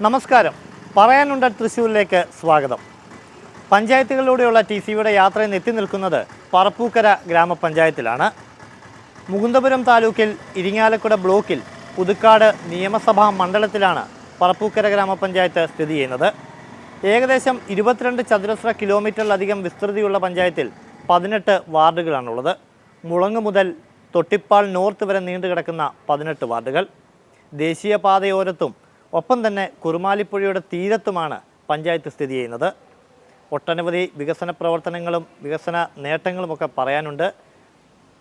നമസ്കാരം. പറയാനുണ്ട് തൃശ്ശൂരിലേക്ക് സ്വാഗതം. പഞ്ചായത്തുകളിലൂടെയുള്ള TCVയുടെ യാത്രയിൽ എത്തി നിൽക്കുന്നത് പറപ്പൂക്കര ഗ്രാമപഞ്ചായത്തിലാണ്. മുകുന്ദപുരം താലൂക്കിൽ ഇരിങ്ങാലക്കുട ബ്ലോക്കിൽ പുതുക്കാട് നിയമസഭാ മണ്ഡലത്തിലാണ് പറപ്പൂക്കര ഗ്രാമപഞ്ചായത്ത് സ്ഥിതി ചെയ്യുന്നത്. ഏകദേശം 22 ചതുരശ്ര കിലോമീറ്ററിലധികം വിസ്തൃതിയുള്ള പഞ്ചായത്തിൽ 18 വാർഡുകളാണുള്ളത്. മുളങ്ങ് മുതൽ തൊട്ടിപ്പാൾ നോർത്ത് വരെ നീണ്ടുകിടക്കുന്ന 18 വാർഡുകൾ. ദേശീയപാതയോരത്തും ഒപ്പം തന്നെ കുറുമാലിപ്പുഴയുടെ തീരത്തുമാണ് പഞ്ചായത്ത് സ്ഥിതി ചെയ്യുന്നത്. ഒട്ടനവധി വികസന പ്രവർത്തനങ്ങളും വികസന നേട്ടങ്ങളുമൊക്കെ പറയാനുണ്ട്.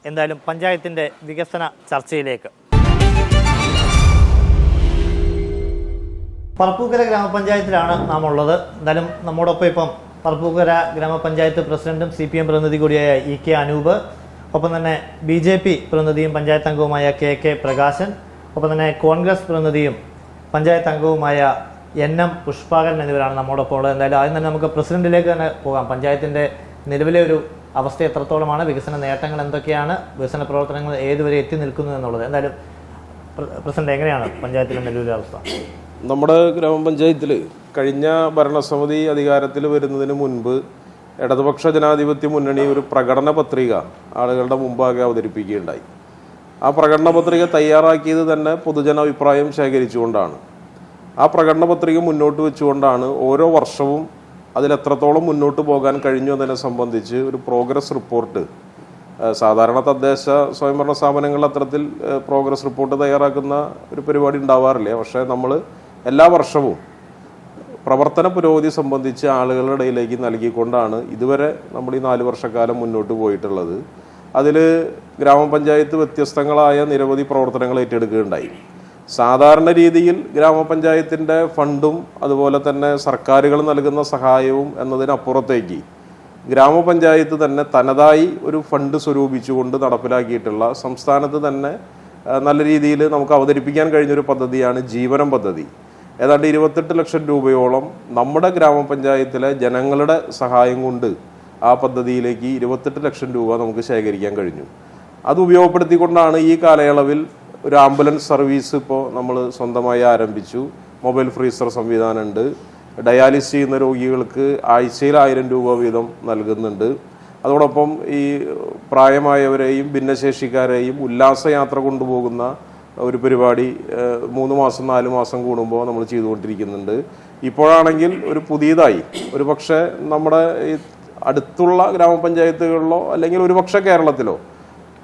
എന്തായാലും പഞ്ചായത്തിൻ്റെ വികസന ചർച്ചയിലേക്ക്. പറപ്പൂക്കര ഗ്രാമപഞ്ചായത്തിലാണ് നാം ഉള്ളത്. എന്തായാലും നമ്മോടൊപ്പം ഇപ്പം പറപ്പൂക്കര ഗ്രാമപഞ്ചായത്ത് പ്രസിഡന്റും CPM പ്രതിനിധി കൂടിയായ EK അനൂപ്, ഒപ്പം തന്നെ BJP പ്രതിനിധിയും പഞ്ചായത്ത് അംഗവുമായ KK പ്രകാശൻ, ഒപ്പം തന്നെ കോൺഗ്രസ് പ്രതിനിധിയും പഞ്ചായത്ത് അംഗവുമായ NM പുഷ്പാകരൻ എന്നിവരാണ് നമ്മോടൊപ്പം ഉള്ളത്. എന്തായാലും ആദ്യം തന്നെ നമുക്ക് പ്രസിഡന്റിലേക്ക് തന്നെ പോകാം. പഞ്ചായത്തിൻ്റെ നിലവിലെ ഒരു അവസ്ഥ എത്രത്തോളമാണ്, വികസന നേട്ടങ്ങൾ എന്തൊക്കെയാണ്, വികസന പ്രവർത്തനങ്ങൾ ഏതുവരെ എത്തി നിൽക്കുന്നു എന്നുള്ളത്. എന്തായാലും പ്രസിഡന്റ്, എങ്ങനെയാണ് പഞ്ചായത്തിലെ നിലവിലെ അവസ്ഥ? നമ്മുടെ ഗ്രാമപഞ്ചായത്തിൽ കഴിഞ്ഞ ഭരണസമിതി അധികാരത്തിൽ വരുന്നതിന് മുൻപ് ഇടതുപക്ഷ ജനാധിപത്യ മുന്നണി ഒരു പ്രകടന പത്രിക ആളുകളുടെ മുമ്പാകെ അവതരിപ്പിക്കുകയുണ്ടായി. ആ പ്രകടന പത്രിക തയ്യാറാക്കിയത് തന്നെ പൊതുജന അഭിപ്രായം ശേഖരിച്ചുകൊണ്ടാണ്. ആ പ്രകടന പത്രിക മുന്നോട്ട് വെച്ചുകൊണ്ടാണ് ഓരോ വർഷവും അതിലെത്രത്തോളം മുന്നോട്ട് പോകാൻ കഴിഞ്ഞു എന്നതിനെ സംബന്ധിച്ച് ഒരു പ്രോഗ്രസ് റിപ്പോർട്ട്, സാധാരണ തദ്ദേശ സ്വയംഭരണ സ്ഥാപനങ്ങൾ അത്തരത്തിൽ പ്രോഗ്രസ് റിപ്പോർട്ട് തയ്യാറാക്കുന്ന ഒരു പരിപാടി ഉണ്ടാവാറില്ല. പക്ഷേ നമ്മൾ എല്ലാ വർഷവും പ്രവർത്തന പുരോഗതി സംബന്ധിച്ച് ആളുകളുടെ ഇടയിലേക്ക് നൽകിക്കൊണ്ടാണ് ഇതുവരെ നമ്മൾ ഈ 4 വർഷക്കാലം മുന്നോട്ട് പോയിട്ടുള്ളത്. അതിൽ ഗ്രാമപഞ്ചായത്ത് വ്യത്യസ്തങ്ങളായ നിരവധി പ്രവർത്തനങ്ങൾ ഏറ്റെടുക്കുകയുണ്ടായി. സാധാരണ രീതിയിൽ ഗ്രാമപഞ്ചായത്തിൻ്റെ ഫണ്ടും അതുപോലെ തന്നെ സർക്കാരുകൾ നൽകുന്ന സഹായവും എന്നതിനപ്പുറത്തേക്ക് ഗ്രാമപഞ്ചായത്ത് തന്നെ തനതായി ഒരു ഫണ്ട് സ്വരൂപിച്ചുകൊണ്ട് നടപ്പിലാക്കിയിട്ടുള്ള സംസ്ഥാനത്ത് തന്നെ നല്ല രീതിയിൽ നമുക്ക് അവതരിപ്പിക്കാൻ കഴിഞ്ഞൊരു പദ്ധതിയാണ് ജീവനം പദ്ധതി. ഏതാണ്ട് 28 ലക്ഷം രൂപയോളം നമ്മുടെ ഗ്രാമപഞ്ചായത്തിലെ ജനങ്ങളുടെ സഹായം കൊണ്ട് ആ പദ്ധതിയിലേക്ക് 28 ലക്ഷം രൂപ നമുക്ക് ശേഖരിക്കാൻ കഴിഞ്ഞു. അത് ഉപയോഗപ്പെടുത്തിക്കൊണ്ടാണ് ഈ കാലയളവിൽ ഒരു ആംബുലൻസ് സർവീസ് ഇപ്പോൾ നമ്മൾ സ്വന്തമായി ആരംഭിച്ചു. മൊബൈൽ ഫ്രീസർ സംവിധാനമുണ്ട്. ഡയാലിസിസ് ചെയ്യുന്ന രോഗികൾക്ക് ആഴ്ചയിൽ 1000 രൂപ വീതം നൽകുന്നുണ്ട്. അതോടൊപ്പം ഈ പ്രായമായവരെയും ഭിന്നശേഷിക്കാരെയും ഉല്ലാസയാത്ര കൊണ്ടുപോകുന്ന ഒരു പരിപാടി 3 മാസം 4 മാസം കൂടുമ്പോൾ നമ്മൾ ചെയ്തുകൊണ്ടിരിക്കുന്നുണ്ട്. ഇപ്പോഴാണെങ്കിൽ ഒരു പുതിയതായി ഒരു പക്ഷേ നമ്മുടെ ഈ അടുത്തുള്ള ഗ്രാമപഞ്ചായത്തുകളിലോ അല്ലെങ്കിൽ ഒരുപക്ഷെ കേരളത്തിലോ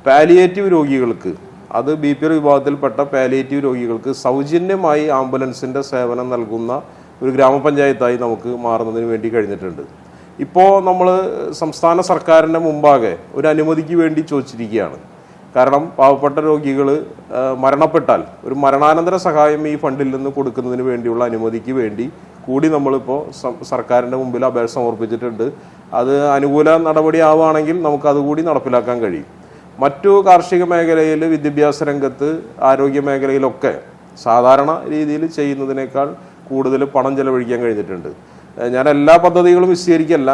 പാലിയേറ്റീവ് രോഗികൾക്ക്, അത് BPL വിഭാഗത്തിൽപ്പെട്ട പാലിയേറ്റീവ് രോഗികൾക്ക് സൗജന്യമായി ആംബുലൻസിൻ്റെ സേവനം നൽകുന്ന ഒരു ഗ്രാമപഞ്ചായത്തായി നമുക്ക് മാറുന്നതിന് വേണ്ടി കഴിഞ്ഞിട്ടുണ്ട്. ഇപ്പോൾ നമ്മൾ സംസ്ഥാന സർക്കാരിൻ്റെ മുമ്പാകെ ഒരു അനുമതിക്ക് വേണ്ടി ചോദിച്ചിരിക്കുകയാണ്. കാരണം പാവപ്പെട്ട രോഗികൾ മരണപ്പെട്ടാൽ ഒരു മരണാനന്തര സഹായം ഈ ഫണ്ടിൽ നിന്ന് കൊടുക്കുന്നതിന് വേണ്ടിയുള്ള അനുമതിക്ക് വേണ്ടി കൂടി നമ്മളിപ്പോൾ സർക്കാരിൻ്റെ മുമ്പിൽ അപേക്ഷ സമർപ്പിച്ചിട്ടുണ്ട്. അത് അനുകൂല നടപടി ആവുകയാണെങ്കിൽ നമുക്ക് അതുകൂടി നടപ്പിലാക്കാൻ കഴിയും. മറ്റു കാർഷിക മേഖലയിൽ, വിദ്യാഭ്യാസ രംഗത്ത്, ആരോഗ്യ മേഖലയിലൊക്കെ സാധാരണ രീതിയിൽ ചെയ്യുന്നതിനേക്കാൾ കൂടുതൽ പണം ചെലവഴിക്കാൻ കഴിഞ്ഞിട്ടുണ്ട്. ഞാൻ എല്ലാ പദ്ധതികളും വിശദീകരിക്കല്ല,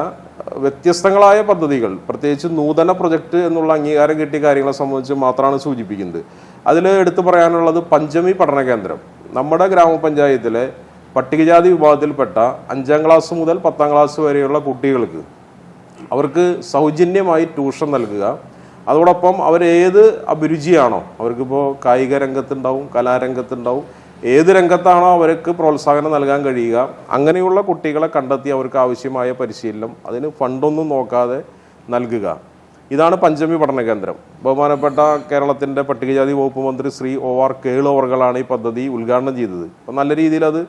വ്യത്യസ്തങ്ങളായ പദ്ധതികൾ, പ്രത്യേകിച്ച് നൂതന പ്രൊജക്റ്റ് എന്നുള്ള അംഗീകാരം കിട്ടിയ കാര്യങ്ങളെ സംബന്ധിച്ച് മാത്രമാണ് സൂചിപ്പിക്കുന്നത്. അതിൽ എടുത്തു പറയാനുള്ളത് പഞ്ചമി പഠന കേന്ദ്രം. നമ്മുടെ ഗ്രാമപഞ്ചായത്തിലെ പട്ടികജാതി വിഭാഗത്തിൽപ്പെട്ട 5ാം ക്ലാസ് മുതൽ 10ാം ക്ലാസ് വരെയുള്ള കുട്ടികൾക്ക് അവർക്ക് സൗജന്യമായി ട്യൂഷൻ നൽകുക. അതോടൊപ്പം അവരേത് അഭിരുചിയാണോ, അവർക്കിപ്പോൾ കായിക രംഗത്തുണ്ടാവും, കലാരംഗത്തുണ്ടാവും, ഏത് രംഗത്താണോ അവർക്ക് പ്രോത്സാഹനം നൽകാൻ കഴിയുക, അങ്ങനെയുള്ള കുട്ടികളെ കണ്ടെത്തി അവർക്ക് ആവശ്യമായ പരിശീലനം അതിന് ഫണ്ടൊന്നും നോക്കാതെ നൽകുക. ഇതാണ് പഞ്ചമി പഠന കേന്ദ്രം. ബഹുമാനപ്പെട്ട കേരളത്തിൻ്റെ പട്ടികജാതി വകുപ്പ് മന്ത്രി ശ്രീ OR കേളു അവർകളാണ് ഈ പദ്ധതി ഉദ്ഘാടനം ചെയ്തത്. അപ്പോൾ നല്ല രീതിയിൽ അത്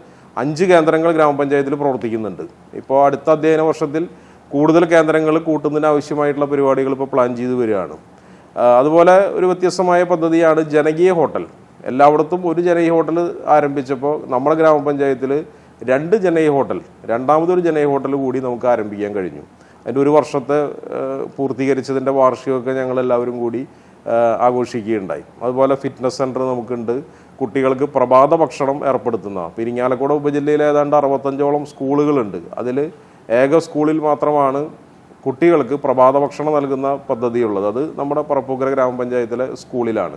5 കേന്ദ്രങ്ങൾ ഗ്രാമപഞ്ചായത്തിൽ പ്രവർത്തിക്കുന്നുണ്ട്. ഇപ്പോൾ അടുത്ത അധ്യയന വർഷത്തിൽ കൂടുതൽ കേന്ദ്രങ്ങൾ കൂട്ടുന്നതിന് ആവശ്യമായിട്ടുള്ള പരിപാടികൾ ഇപ്പോൾ പ്ലാൻ ചെയ്ത് വരികയാണ്. അതുപോലെ ഒരു വ്യത്യസ്തമായ പദ്ധതിയാണ് ജനകീയ ഹോട്ടൽ. എല്ലായിടത്തും ഒരു ജനകീയ ഹോട്ടൽ ആരംഭിച്ചപ്പോൾ നമ്മുടെ ഗ്രാമപഞ്ചായത്തിൽ 2 ജനകീയ ഹോട്ടൽ, രണ്ടാമതൊരു ജനകീയ ഹോട്ടൽ കൂടി നമുക്ക് ആരംഭിക്കാൻ കഴിഞ്ഞു. അതിൻ്റെ ഒരു വർഷത്തെ പൂർത്തീകരിച്ചതിൻ്റെ വാർഷികമൊക്കെ ഞങ്ങളെല്ലാവരും കൂടി ആഘോഷിക്കുകയുണ്ടായി. അതുപോലെ ഫിറ്റ്നസ് സെൻറ്റർ നമുക്കുണ്ട്. കുട്ടികൾക്ക് പ്രഭാത ഭക്ഷണം ഏർപ്പെടുത്തുന്ന ഇരിങ്ങാലക്കുട ഉപജില്ലയിൽ ഏതാണ്ട് 65ഓളം സ്കൂളുകളുണ്ട്. അതിൽ ഏക സ്കൂളിൽ മാത്രമാണ് കുട്ടികൾക്ക് പ്രഭാത ഭക്ഷണം നൽകുന്ന പദ്ധതിയുള്ളത്. അത് നമ്മുടെ പറപ്പൂക്കര ഗ്രാമപഞ്ചായത്തിലെ സ്കൂളിലാണ്.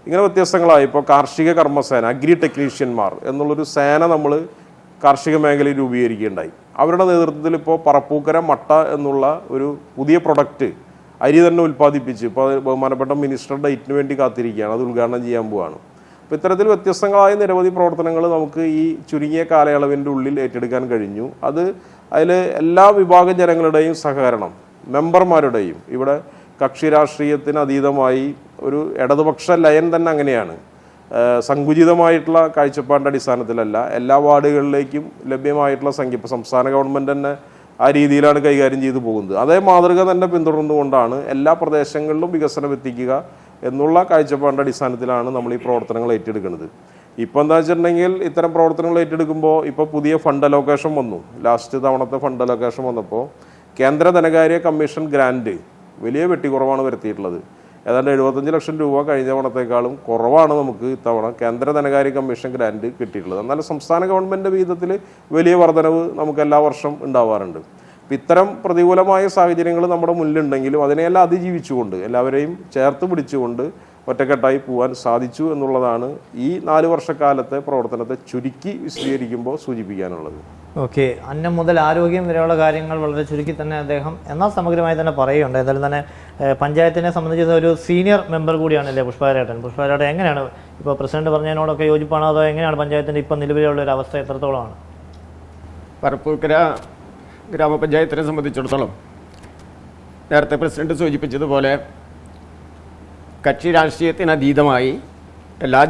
ഇങ്ങനെ വ്യത്യസ്തങ്ങളായി ഇപ്പോൾ കാർഷിക കർമ്മസേന, അഗ്രി ടെക്നീഷ്യന്മാർ എന്നുള്ളൊരു സേന നമ്മൾ കാർഷിക മേഖലയിൽ രൂപീകരിക്കുകയുണ്ടായി. അവരുടെ നേതൃത്വത്തിൽ ഇപ്പോൾ പറപ്പൂക്കര മട്ട എന്നുള്ള ഒരു പുതിയ പ്രൊഡക്റ്റ് അരി തന്നെ ഉൽപ്പാദിപ്പിച്ച് ഇപ്പോൾ ബഹുമാനപ്പെട്ട മിനിസ്റ്റർ ഡേറ്റിന് വേണ്ടി കാത്തിരിക്കുകയാണ്. അത് ഉദ്ഘാടനം ചെയ്യാൻ പോവുകയാണ്. അപ്പോൾ ഇത്തരത്തിൽ വ്യത്യസ്തങ്ങളായ നിരവധി പ്രവർത്തനങ്ങൾ നമുക്ക് ഈ ചുരുങ്ങിയ കാലയളവിൻ്റെ ഉള്ളിൽ ഏറ്റെടുക്കാൻ കഴിഞ്ഞു. അതിൽ എല്ലാ വിഭാഗം ജനങ്ങളുടെയും സഹകരണം, മെമ്പർമാരുടെയും, ഇവിടെ കക്ഷി രാഷ്ട്രീയത്തിന് അതീതമായി ഒരു ഇടതുപക്ഷ ലയൻ തന്നെ അങ്ങനെയാണ്. സങ്കുചിതമായിട്ടുള്ള കാഴ്ചപ്പാടിൻ്റെ അടിസ്ഥാനത്തിലല്ല, എല്ലാ വാർഡുകളിലേക്കും ലഭ്യമായിട്ടുള്ള സംഖ്യ ഇപ്പോൾ സംസ്ഥാന ഗവൺമെൻറ് തന്നെ ആ രീതിയിലാണ് കൈകാര്യം ചെയ്തു പോകുന്നത്. അതേ മാതൃക തന്നെ പിന്തുടർന്നുകൊണ്ടാണ് എല്ലാ പ്രദേശങ്ങളിലും വികസനം എത്തിക്കുക എന്നുള്ള കാഴ്ചപ്പാടിൻ്റെ അടിസ്ഥാനത്തിലാണ് നമ്മൾ ഈ പ്രവർത്തനങ്ങൾ ഏറ്റെടുക്കുന്നത്. ഇപ്പോൾ എന്താ വെച്ചിട്ടുണ്ടെങ്കിൽ ഇത്തരം പ്രവർത്തനങ്ങൾ ഏറ്റെടുക്കുമ്പോൾ ഇപ്പോൾ പുതിയ ഫണ്ട് അലോക്കേഷൻ വന്നു. ലാസ്റ്റ് തവണത്തെ ഫണ്ട് അലോക്കേഷൻ വന്നപ്പോൾ കേന്ദ്ര ധനകാര്യ കമ്മീഷൻ ഗ്രാൻഡ് വലിയ വെട്ടിക്കുറവാണ് വരുത്തിയിട്ടുള്ളത്. ഏതാണ്ട് 75 ലക്ഷം രൂപ കഴിഞ്ഞ തവണത്തേക്കാളും കുറവാണ് നമുക്ക് ഇത്തവണ കേന്ദ്ര ധനകാര്യ കമ്മീഷൻ ഗ്രാൻഡ് കിട്ടിയിട്ടുള്ളത്. എന്നാൽ സംസ്ഥാന ഗവൺമെൻറ് വിഹിതത്തിൽ വലിയ വർധനവ് നമുക്ക് എല്ലാ വർഷം ഉണ്ടാവാറുണ്ട്. അപ്പം ഇത്തരം പ്രതികൂലമായ സാഹചര്യങ്ങൾ നമ്മുടെ മുന്നിലുണ്ടെങ്കിലും അതിനെയെല്ലാം അതിജീവിച്ചുകൊണ്ട് എല്ലാവരെയും ചേർത്ത് പിടിച്ചുകൊണ്ട് ഒറ്റക്കെട്ടായി പോകാൻ സാധിച്ചു എന്നുള്ളതാണ് ഈ 4 വർഷക്കാലത്തെ പ്രവർത്തനത്തെ ചുരുക്കി വിശദീകരിക്കുമ്പോൾ സൂചിപ്പിക്കാനുള്ളത്. ഓക്കെ, അന്നം മുതൽ ആരോഗ്യം വരെയുള്ള കാര്യങ്ങൾ വളരെ ചുരുക്കി തന്നെ അദ്ദേഹം എന്നാൽ സമഗ്രമായി തന്നെ പറയുന്നുണ്ട്. എന്തായാലും തന്നെ പഞ്ചായത്തിനെ സംബന്ധിച്ച് ഒരു സീനിയർ മെമ്പർ കൂടിയാണല്ലേ പുഷ്പാരേട്ടൻ. പുഷ്പാരേട്ടൻ എങ്ങനെയാണ് ഇപ്പോൾ പ്രസിഡന്റ് പറഞ്ഞതിനോടൊക്കെ യോജിപ്പാണോ, അതോ എങ്ങനെയാണ് പഞ്ചായത്തിൻ്റെ ഇപ്പം നിലവിലുള്ള ഒരു അവസ്ഥ എത്രത്തോളമാണ്? പറപ്പൂക്കര ഗ്രാമപഞ്ചായത്തിനെ സംബന്ധിച്ചിടത്തോളം നേരത്തെ പ്രസിഡന്റ് സൂചിപ്പിച്ചതുപോലെ കക്ഷി രാഷ്ട്രീയത്തിനതീതമായി എല്ലാ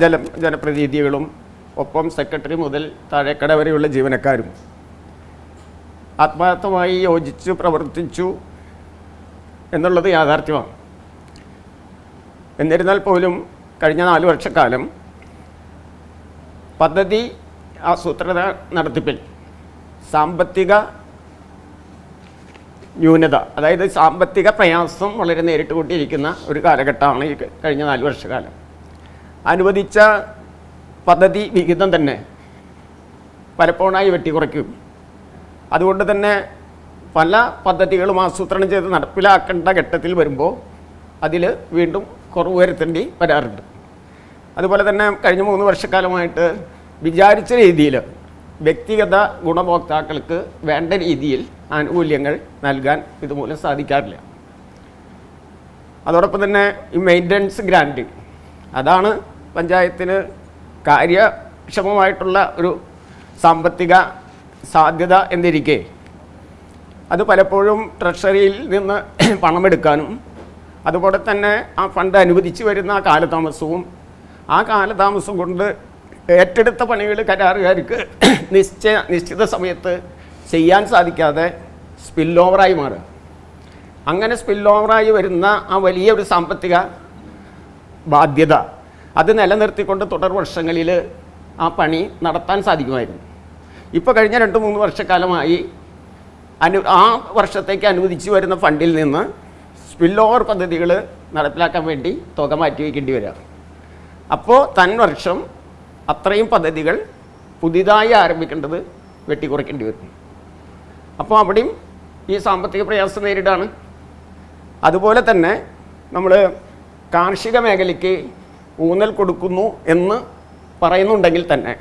ജനപ്രതിനിധികളും ഒപ്പം സെക്രട്ടറി മുതൽ താഴേക്കട വരെയുള്ള ജീവനക്കാരും ആത്മാർത്ഥമായി യോജിച്ചു പ്രവർത്തിച്ചു എന്നുള്ളത് യാഥാർത്ഥ്യമാണ്. എന്നിരുന്നാൽ പോലും കഴിഞ്ഞ 4 വർഷക്കാലം പദ്ധതി ആസൂത്രണ നടത്തിപ്പിൽ സാമ്പത്തിക ന്യൂനത, അതായത് സാമ്പത്തിക പ്രയാസം വളരെ നേരിട്ട് കൊണ്ടിരിക്കുന്ന ഒരു കാലഘട്ടമാണ് ഈ കഴിഞ്ഞ 4 വർഷക്കാലം. അനുവദിച്ച പദ്ധതി വിഹിതം തന്നെ പലപ്പോഴായി വെട്ടിക്കുറയ്ക്കും. അതുകൊണ്ട് തന്നെ പല പദ്ധതികളും ആസൂത്രണം ചെയ്ത് നടപ്പിലാക്കേണ്ട ഘട്ടത്തിൽ വരുമ്പോൾ അതിൽ വീണ്ടും കുറവ് വരുത്തേണ്ടി വരാറുണ്ട്. അതുപോലെ തന്നെ കഴിഞ്ഞ 3 വർഷക്കാലമായിട്ട് വിചാരിച്ച രീതിയിൽ വ്യക്തിഗത ഗുണഭോക്താക്കൾക്ക് വേണ്ട രീതിയിൽ ആനുകൂല്യങ്ങൾ നൽകാൻ ഇതുമൂലം സാധിക്കാറില്ല. അതോടൊപ്പം തന്നെ ഈ മെയിൻ്റനൻസ് ഗ്രാൻഡ്, അതാണ് പഞ്ചായത്തിന് കാര്യക്ഷമമായിട്ടുള്ള ഒരു സാമ്പത്തിക സാധ്യത എന്നിരിക്കെ അത് പലപ്പോഴും ട്രഷറിയിൽ നിന്ന് പണമെടുക്കാനും അതുപോലെ തന്നെ ആ ഫണ്ട് അനുവദിച്ച് വരുന്ന ആ കാലതാമസം കൊണ്ട് ഏറ്റെടുത്ത പണികൾ കരാറുകാർക്ക് നിശ്ചിത സമയത്ത് ചെയ്യാൻ സാധിക്കാതെ സ്പിൽ ഓവറായി മാറുക. അങ്ങനെ സ്പിൽ ഓവറായി വരുന്ന ആ വലിയ ഒരു സാമ്പത്തിക ബാധ്യത അത് നിലനിർത്തിക്കൊണ്ട് തുടർ വർഷങ്ങളിൽ ആ പണി നടത്താൻ സാധിക്കുമായിരുന്നു. ഇപ്പോൾ കഴിഞ്ഞ 2-3 വർഷക്കാലമായി ആ വർഷത്തേക്ക് അനുവദിച്ചു വരുന്ന ഫണ്ടിൽ നിന്ന് സ്പിൽ ഓവർ പദ്ധതികൾ നടപ്പിലാക്കാൻ വേണ്ടി തുക മാറ്റിവെക്കേണ്ടി വരിക. അപ്പോൾ വർഷം അത്രയും പദ്ധതികൾ പുതിയതായി ആരംഭിക്കേണ്ടത് വെട്ടിക്കുറയ്ക്കേണ്ടി വരും. അപ്പോൾ അവിടെയും ഈ സാമ്പത്തിക പ്രയാസം നേരിടാണ്. അതുപോലെ തന്നെ നമ്മൾ കാർഷിക മേഖലയ്ക്ക് ഊന്നൽ കൊടുക്കുന്നു എന്ന് പറയുന്നുണ്ടെങ്കിൽ തന്നെ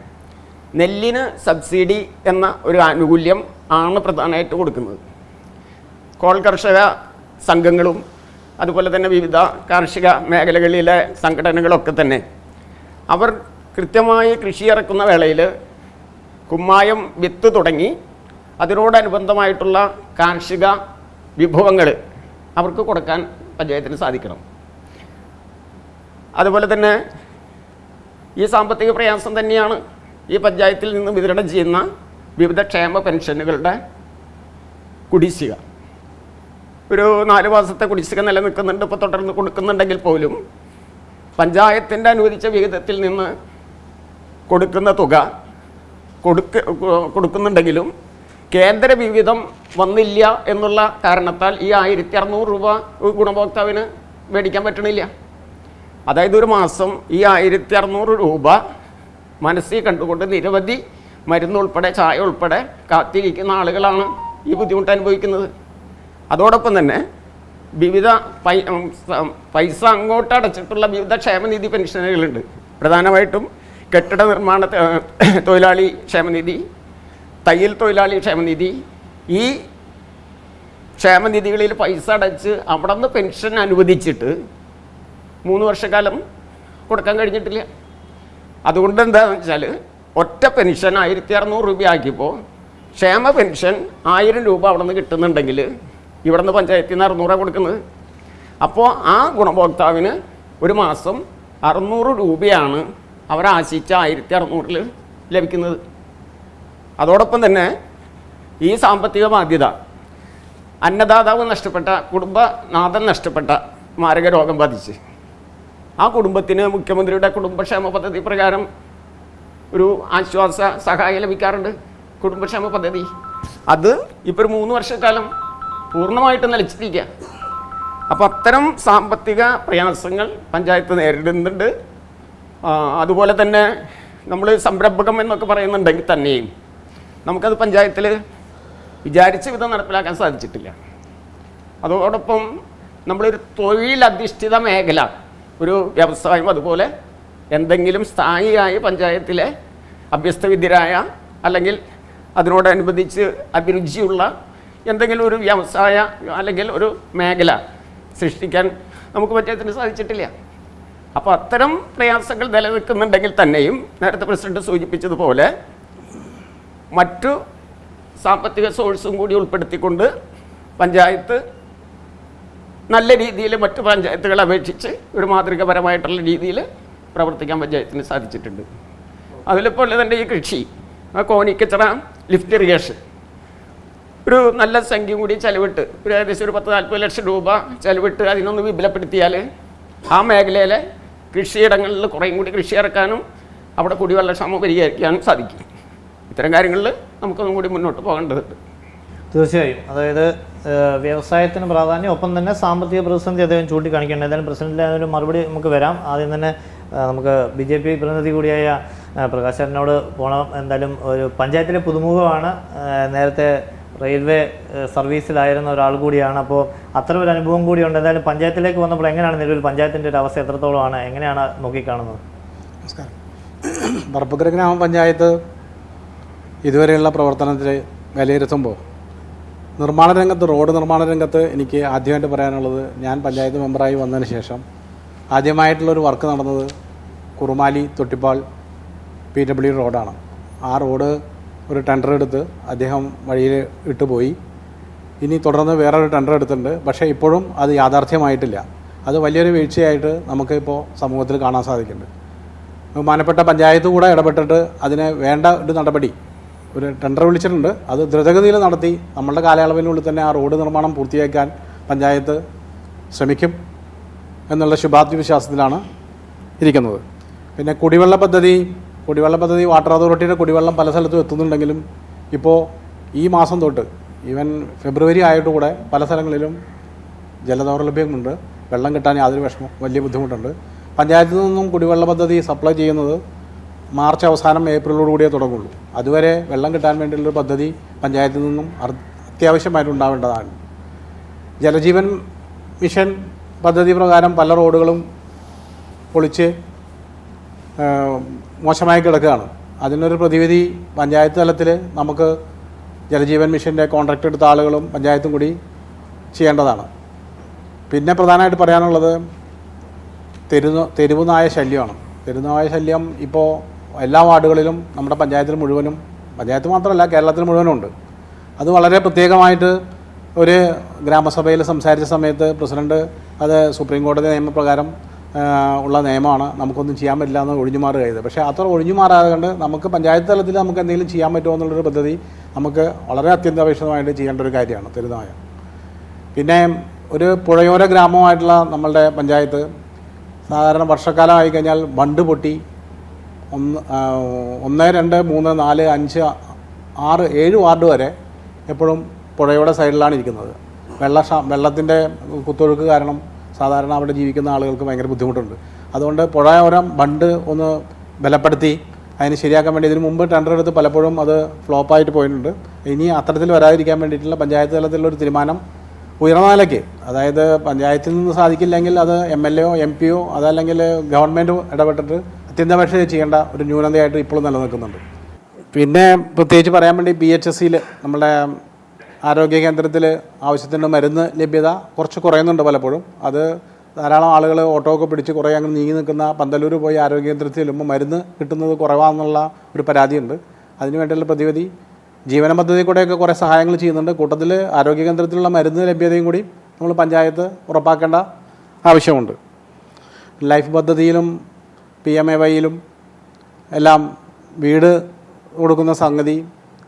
നെല്ലിന് സബ്സിഡി എന്ന ഒരു ആനുകൂല്യം ആണ് പ്രധാനമായിട്ട് കൊടുക്കുന്നത്. കോൾ കർഷക സംഘങ്ങളും അതുപോലെ തന്നെ വിവിധ കാർഷിക മേഖലകളിലെ സംഘടനകളൊക്കെ തന്നെ അവർ കൃത്യമായി കൃഷി ഇറക്കുന്ന വേളയിൽ കുമ്മായം വിത്ത് തുടങ്ങി അതിനോടനുബന്ധമായിട്ടുള്ള കാർഷിക വിഭവങ്ങൾ അവർക്ക് കൊടുക്കാൻ പഞ്ചായത്തിന് സാധിക്കണം. അതുപോലെ തന്നെ ഈ സാമ്പത്തിക പ്രയാസം തന്നെയാണ് ഈ പഞ്ചായത്തിൽ നിന്ന് വിതരണം ചെയ്യുന്ന വിവിധ ക്ഷേമ പെൻഷനുകളുടെ കുടിശ്ശിക. ഒരു 4 മാസത്തെ കുടിശ്ശിക നിലനിൽക്കുന്നുണ്ട്, ഇപ്പോൾ തുടർന്ന് കൊടുക്കുന്നുണ്ടെങ്കിൽ പോലും പഞ്ചായത്തിൻ്റെ അനുവദിച്ച വിഹിതത്തിൽ നിന്ന് കൊടുക്കുന്ന തുക കൊടുക്കുന്നുണ്ടെങ്കിലും കേന്ദ്ര വിഹിതം വന്നില്ല എന്നുള്ള കാരണത്താൽ ഈ 1600 രൂപ ഗുണഭോക്താവിന് മേടിക്കാൻ പറ്റണില്ല. അതായത് ഒരു മാസം ഈ 1600 രൂപ മനസ്സിൽ കണ്ടുകൊണ്ട് നിരവധി മരുന്നുൾപ്പെടെ ചായ ഉൾപ്പെടെ കാത്തിരിക്കുന്ന ആളുകളാണ് ഈ ബുദ്ധിമുട്ട് അനുഭവിക്കുന്നത്. അതോടൊപ്പം തന്നെ വിവിധ പൈസ അങ്ങോട്ട് അടച്ചിട്ടുള്ള വിവിധ ക്ഷേമനിധി പെൻഷനുകളുണ്ട്. പ്രധാനമായിട്ടും കെട്ടിട നിർമ്മാണ തൊഴിലാളി ക്ഷേമനിധി, തയ്യൽ തൊഴിലാളി ക്ഷേമനിധി, ഈ ക്ഷേമനിധികളിൽ പൈസ അടച്ച് അവിടെ നിന്ന് പെൻഷൻ അനുവദിച്ചിട്ട് 3 വർഷക്കാലം കൊടുക്കാൻ കഴിഞ്ഞിട്ടില്ല. അതുകൊണ്ട് എന്താണെന്ന് വെച്ചാൽ ഒറ്റ പെൻഷൻ 1600 രൂപ ആക്കിയപ്പോൾ ക്ഷേമ പെൻഷൻ 1000 രൂപ അവിടെ നിന്ന് കിട്ടുന്നുണ്ടെങ്കിൽ ഇവിടെ നിന്ന് പഞ്ചായത്തിൽ നിന്ന് 600 കൊടുക്കുന്നത്. അപ്പോൾ ആ ഗുണഭോക്താവിന് ഒരു മാസം 600 രൂപയാണ് അവരാശിച്ച 1600-ൽ ലഭിക്കുന്നത്. അതോടൊപ്പം തന്നെ ഈ സാമ്പത്തിക ബാധ്യത, അന്നദാതാവ് നഷ്ടപ്പെട്ട, കുടുംബനാഥൻ നഷ്ടപ്പെട്ട, മാരക രോഗം ബാധിച്ച് ആ കുടുംബത്തിന് മുഖ്യമന്ത്രിയുടെ കുടുംബക്ഷേമ പദ്ധതി പ്രകാരം ഒരു ആശ്വാസ സഹായം ലഭിക്കാറുണ്ട്, കുടുംബക്ഷേമ പദ്ധതി. അത് ഇപ്പോൾ 3 വർഷക്കാലം പൂർണ്ണമായിട്ട് നിലച്ചിരിക്കുക. അപ്പോൾ അത്തരം സാമ്പത്തിക പ്രയാസങ്ങൾ പഞ്ചായത്ത് നേരിടുന്നുണ്ട്. അതുപോലെ തന്നെ നമ്മൾ സംരംഭകം എന്നൊക്കെ പറയുന്നുണ്ടെങ്കിൽ തന്നെയും നമുക്കത് പഞ്ചായത്തിൽ വിചാരിച്ച വിധം നടപ്പിലാക്കാൻ സാധിച്ചിട്ടില്ല. അതോടൊപ്പം നമ്മളൊരു തൊഴിലധിഷ്ഠിത മേഖല, ഒരു വ്യവസായം, അതുപോലെ എന്തെങ്കിലും സ്ഥായിയായ പഞ്ചായത്തിലെ അഭ്യസ്തവിദ്യരായ അല്ലെങ്കിൽ അതിനോടനുബന്ധിച്ച് അഭിരുചിയുള്ള എന്തെങ്കിലും ഒരു വ്യവസായ അല്ലെങ്കിൽ ഒരു മേഖല സൃഷ്ടിക്കാൻ നമുക്ക് പഞ്ചായത്തിന് സാധിച്ചിട്ടില്ല. അപ്പോൾ അത്തരം പ്രയാസങ്ങൾ നിലനിൽക്കുന്നുണ്ടെങ്കിൽ തന്നെയും നേരത്തെ പ്രസിഡന്റ് സൂചിപ്പിച്ചതുപോലെ മറ്റു സാമ്പത്തിക സോഴ്സും കൂടി ഉൾപ്പെടുത്തിക്കൊണ്ട് പഞ്ചായത്ത് നല്ല രീതിയിൽ മറ്റു പഞ്ചായത്തുകളെ അപേക്ഷിച്ച് ഒരു മാതൃകപരമായിട്ടുള്ള രീതിയിൽ പ്രവർത്തിക്കാൻ പഞ്ചായത്തിന് സാധിച്ചിട്ടുണ്ട്. അതിലിപ്പോൾ തന്നെ ഈ കൃഷി, കോണിക്കച്ചറ ലിഫ്റ്റ് ഇറിഗേഷൻ ഒരു നല്ല സംഖ്യ കൂടി ചെലവിട്ട് ഒരു ഏകദേശം ഒരു 10-40 ലക്ഷം രൂപ ചെലവിട്ട് അതിനൊന്ന് വിപുലപ്പെടുത്തിയാൽ ആ മേഖലയിലെ കൃഷിയിടങ്ങളിൽ കുറേയും കൂടി കൃഷി ഇറക്കാനും അവിടെ കുടിവെള്ളക്ഷാമം പരിഹരിക്കാനും സാധിക്കും. ഇത്തരം കാര്യങ്ങളിൽ നമുക്കൊന്നും കൂടി മുന്നോട്ട് പോകേണ്ടതുണ്ട്. തീർച്ചയായും, അതായത് വ്യവസായത്തിന് പ്രാധാന്യം, ഒപ്പം തന്നെ സാമ്പത്തിക പ്രതിസന്ധി അദ്ദേഹം ചൂണ്ടിക്കാണിക്കേണ്ടത്. എന്തായാലും പ്രസിഡന്റിൻ്റെ അതിനൊരു മറുപടി നമുക്ക് വരാം. ആദ്യം തന്നെ നമുക്ക് BJP പ്രതിനിധി കൂടിയായ പ്രകാശനോട് പോകണം. എന്തായാലും ഒരു പഞ്ചായത്തിലെ പുതുമുഖമാണ്, നേരത്തെ റെയിൽവേ സർവീസിലായിരുന്ന ഒരാൾ കൂടിയാണ്. അപ്പോൾ അത്ര ഒരു അനുഭവം കൂടിയുണ്ട്. എന്തായാലും പഞ്ചായത്തിലേക്ക് വന്നപ്പോൾ എങ്ങനെയാണ് നിലവിൽ പഞ്ചായത്തിൻ്റെ ഒരു അവസ്ഥ എത്രത്തോളമാണ്, എങ്ങനെയാണ് നോക്കിക്കാണുന്നത്? നമസ്കാരം. പറപ്പൂക്കര ഗ്രാമപഞ്ചായത്ത് ഇതുവരെയുള്ള പ്രവർത്തനത്തിൽ വിലയിരുത്തുമ്പോൾ നിർമ്മാണ രംഗത്ത്, റോഡ് നിർമ്മാണ രംഗത്ത് എനിക്ക് ആദ്യമായിട്ട് പറയാനുള്ളത്, ഞാൻ പഞ്ചായത്ത് മെമ്പറായി വന്നതിന് ശേഷം ആദ്യമായിട്ടുള്ളൊരു വർക്ക് നടന്നത് കുറുമാലി തൊട്ടിപ്പാൾ PWD റോഡാണ്. ആ റോഡ് ഒരു ടെൻഡർ എടുത്ത് അദ്ദേഹം വഴിയിൽ ഇട്ടുപോയി. ഇനി തുടർന്ന് വേറൊരു ടെൻഡർ എടുത്തിട്ടുണ്ട്. പക്ഷേ ഇപ്പോഴും അത് യാഥാർത്ഥ്യമായിട്ടില്ല. അത് വലിയൊരു വീഴ്ചയായിട്ട് നമുക്ക് ഇപ്പോൾ സമൂഹത്തിൽ കാണാൻ സാധിക്കുന്നുണ്ട്. ബഹുമാനപ്പെട്ട പഞ്ചായത്ത് കൂടെ ഇടപെട്ടിട്ട് അതിന് വേണ്ട ഒരു നടപടി, ഒരു ടെൻഡർ വിളിച്ചിട്ടുണ്ട്, അത് ദ്രുതഗതിയിൽ നടത്തി നമ്മളുടെ കാലയളവിനുള്ളിൽ തന്നെ ആ റോഡ് നിർമ്മാണം പൂർത്തിയാക്കാൻ പഞ്ചായത്ത് ശ്രമിക്കും എന്നുള്ള ശുഭാപ്തി വിശ്വാസത്തിലാണ് ഇരിക്കുന്നത്. പിന്നെ കുടിവെള്ള പദ്ധതി വാട്ടർ അതോറിറ്റിയുടെ കുടിവെള്ളം പല സ്ഥലത്തും എത്തുന്നുണ്ടെങ്കിലും ഇപ്പോൾ ഈ മാസം തൊട്ട് ഈവൻ ഫെബ്രുവരി ആയിട്ടുകൂടെ പല സ്ഥലങ്ങളിലും ജലദൗർലഭ്യമുണ്ട്. വെള്ളം കിട്ടാൻ യാതൊരു വലിയ ബുദ്ധിമുട്ടുണ്ട്. പഞ്ചായത്തിൽ നിന്നും കുടിവെള്ള പദ്ധതി സപ്ലൈ ചെയ്യുന്നത് മാർച്ച് അവസാനം ഏപ്രിലോടുകൂടിയേ തുടങ്ങുള്ളൂ. അതുവരെ വെള്ളം കിട്ടാൻ വേണ്ടിയുള്ളൊരു പദ്ധതി പഞ്ചായത്തിൽ നിന്നും അത്യാവശ്യമായിട്ടുണ്ടാവേണ്ടതാണ്. ജലജീവൻ മിഷൻ പദ്ധതി പ്രകാരം പല റോഡുകളും പൊളിച്ച് മോശമായി കിടക്കുകയാണ്. അതിനൊരു പ്രതിവിധി പഞ്ചായത്ത് തലത്തിൽ നമുക്ക് ജലജീവൻ മിഷൻ്റെ കോൺട്രാക്ട് എടുത്ത ആളുകളും പഞ്ചായത്തും കൂടി ചെയ്യേണ്ടതാണ്. പിന്നെ പ്രധാനമായിട്ട് പറയാനുള്ളത് തെരുവുനായ ശല്യമാണ്. തെരുവുനായ ശല്യം ഇപ്പോൾ എല്ലാ വാർഡുകളിലും നമ്മുടെ പഞ്ചായത്തിൽ മുഴുവനും, പഞ്ചായത്ത് മാത്രമല്ല കേരളത്തിൽ മുഴുവനും ഉണ്ട്. അത് വളരെ പ്രത്യേകമായിട്ട് ഒരു ഗ്രാമസഭയിൽ സംസാരിച്ച സമയത്ത് പ്രസിഡന്റ് അത് സുപ്രീം കോടതി നിയമപ്രകാരം ഉള്ള നിയമമാണ്, നമുക്കൊന്നും ചെയ്യാൻ പറ്റില്ല എന്ന് ഒഴിഞ്ഞുമാറുക ചെയ്തത്. പക്ഷേ അത്ര ഒഴിഞ്ഞുമാറാതെ നമുക്ക് പഞ്ചായത്ത് തലത്തിൽ നമുക്ക് എന്തെങ്കിലും ചെയ്യാൻ പറ്റുമോ എന്നുള്ളൊരു പദ്ധതി നമുക്ക് വളരെ അത്യന്താപേക്ഷിതമായിട്ട് ചെയ്യേണ്ട ഒരു കാര്യമാണ് തെരുവുനായ. പിന്നെ ഒരു പുഴയോര ഗ്രാമമായിട്ടുള്ള നമ്മളുടെ പഞ്ചായത്ത് സാധാരണ വർഷക്കാലമായി കഴിഞ്ഞാൽ ബണ്ട് പൊട്ടി 1, 2, 3, 4, 5, 6, 7 വാർഡ് വരെ എപ്പോഴും പുഴയുടെ സൈഡിലാണ് ഇരിക്കുന്നത്. വെള്ളത്തിൻ്റെ കുത്തൊഴുക്ക് കാരണം സാധാരണ അവിടെ ജീവിക്കുന്ന ആളുകൾക്ക് ഭയങ്കര ബുദ്ധിമുട്ടുണ്ട്. അതുകൊണ്ട് പുഴയോരം ബണ്ട് ഒന്ന് ബലപ്പെടുത്തി അതിന് ശരിയാക്കാൻ വേണ്ടി ഇതിനു മുമ്പ് ടെൻഡർ എടുത്ത് പലപ്പോഴും അത് ഫ്ലോപ്പായിട്ട് പോയിട്ടുണ്ട്. ഇനി അത്തരത്തിൽ വരാതിരിക്കാൻ വേണ്ടിയിട്ടുള്ള പഞ്ചായത്ത് തലത്തിലുള്ളൊരു തീരുമാനം ഉയർന്ന നിലയ്ക്ക്, അതായത് പഞ്ചായത്തിൽ നിന്ന് സാധിക്കില്ലെങ്കിൽ അത് MLA യോ MP യോ അതല്ലെങ്കിൽ ഗവൺമെൻറ് ഇടപെട്ടിട്ട് അത്യന്താപേക്ഷ ചെയ്യേണ്ട ഒരു ന്യൂനതയായിട്ട് ഇപ്പോഴും നിലനിൽക്കുന്നുണ്ട്. പിന്നെ പ്രത്യേകിച്ച് പറയാൻ വേണ്ടി PHSയിൽ നമ്മുടെ ആരോഗ്യ കേന്ദ്രത്തിൽ ആവശ്യത്തിന് മരുന്ന് ലഭ്യത കുറച്ച് കുറയുന്നുണ്ട് പലപ്പോഴും. അത് ധാരാളം ആളുകൾ ഓട്ടോ ഒക്കെ പിടിച്ച് കുറേ അങ്ങ് നീങ്ങി നിൽക്കുന്ന പന്തലൂർ പോയി ആരോഗ്യ കേന്ദ്രത്തിൽ ചെല്ലുമ്പോൾ മരുന്ന് കിട്ടുന്നത് കുറവാണെന്നുള്ള ഒരു പരാതിയുണ്ട്. അതിനുവേണ്ടിയുള്ള പ്രതിവിധി ജീവന പദ്ധതി കൂടെയൊക്കെ കുറേ സഹായങ്ങൾ ചെയ്യുന്നുണ്ട്. കൂട്ടത്തിൽ ആരോഗ്യ കേന്ദ്രത്തിലുള്ള മരുന്ന് ലഭ്യതയും കൂടി നമ്മൾ പഞ്ചായത്ത് ഉറപ്പാക്കേണ്ട ആവശ്യമുണ്ട്. ലൈഫ് പദ്ധതിയിലും PMAYയിലും എല്ലാം വീട് കൊടുക്കുന്ന സംഗതി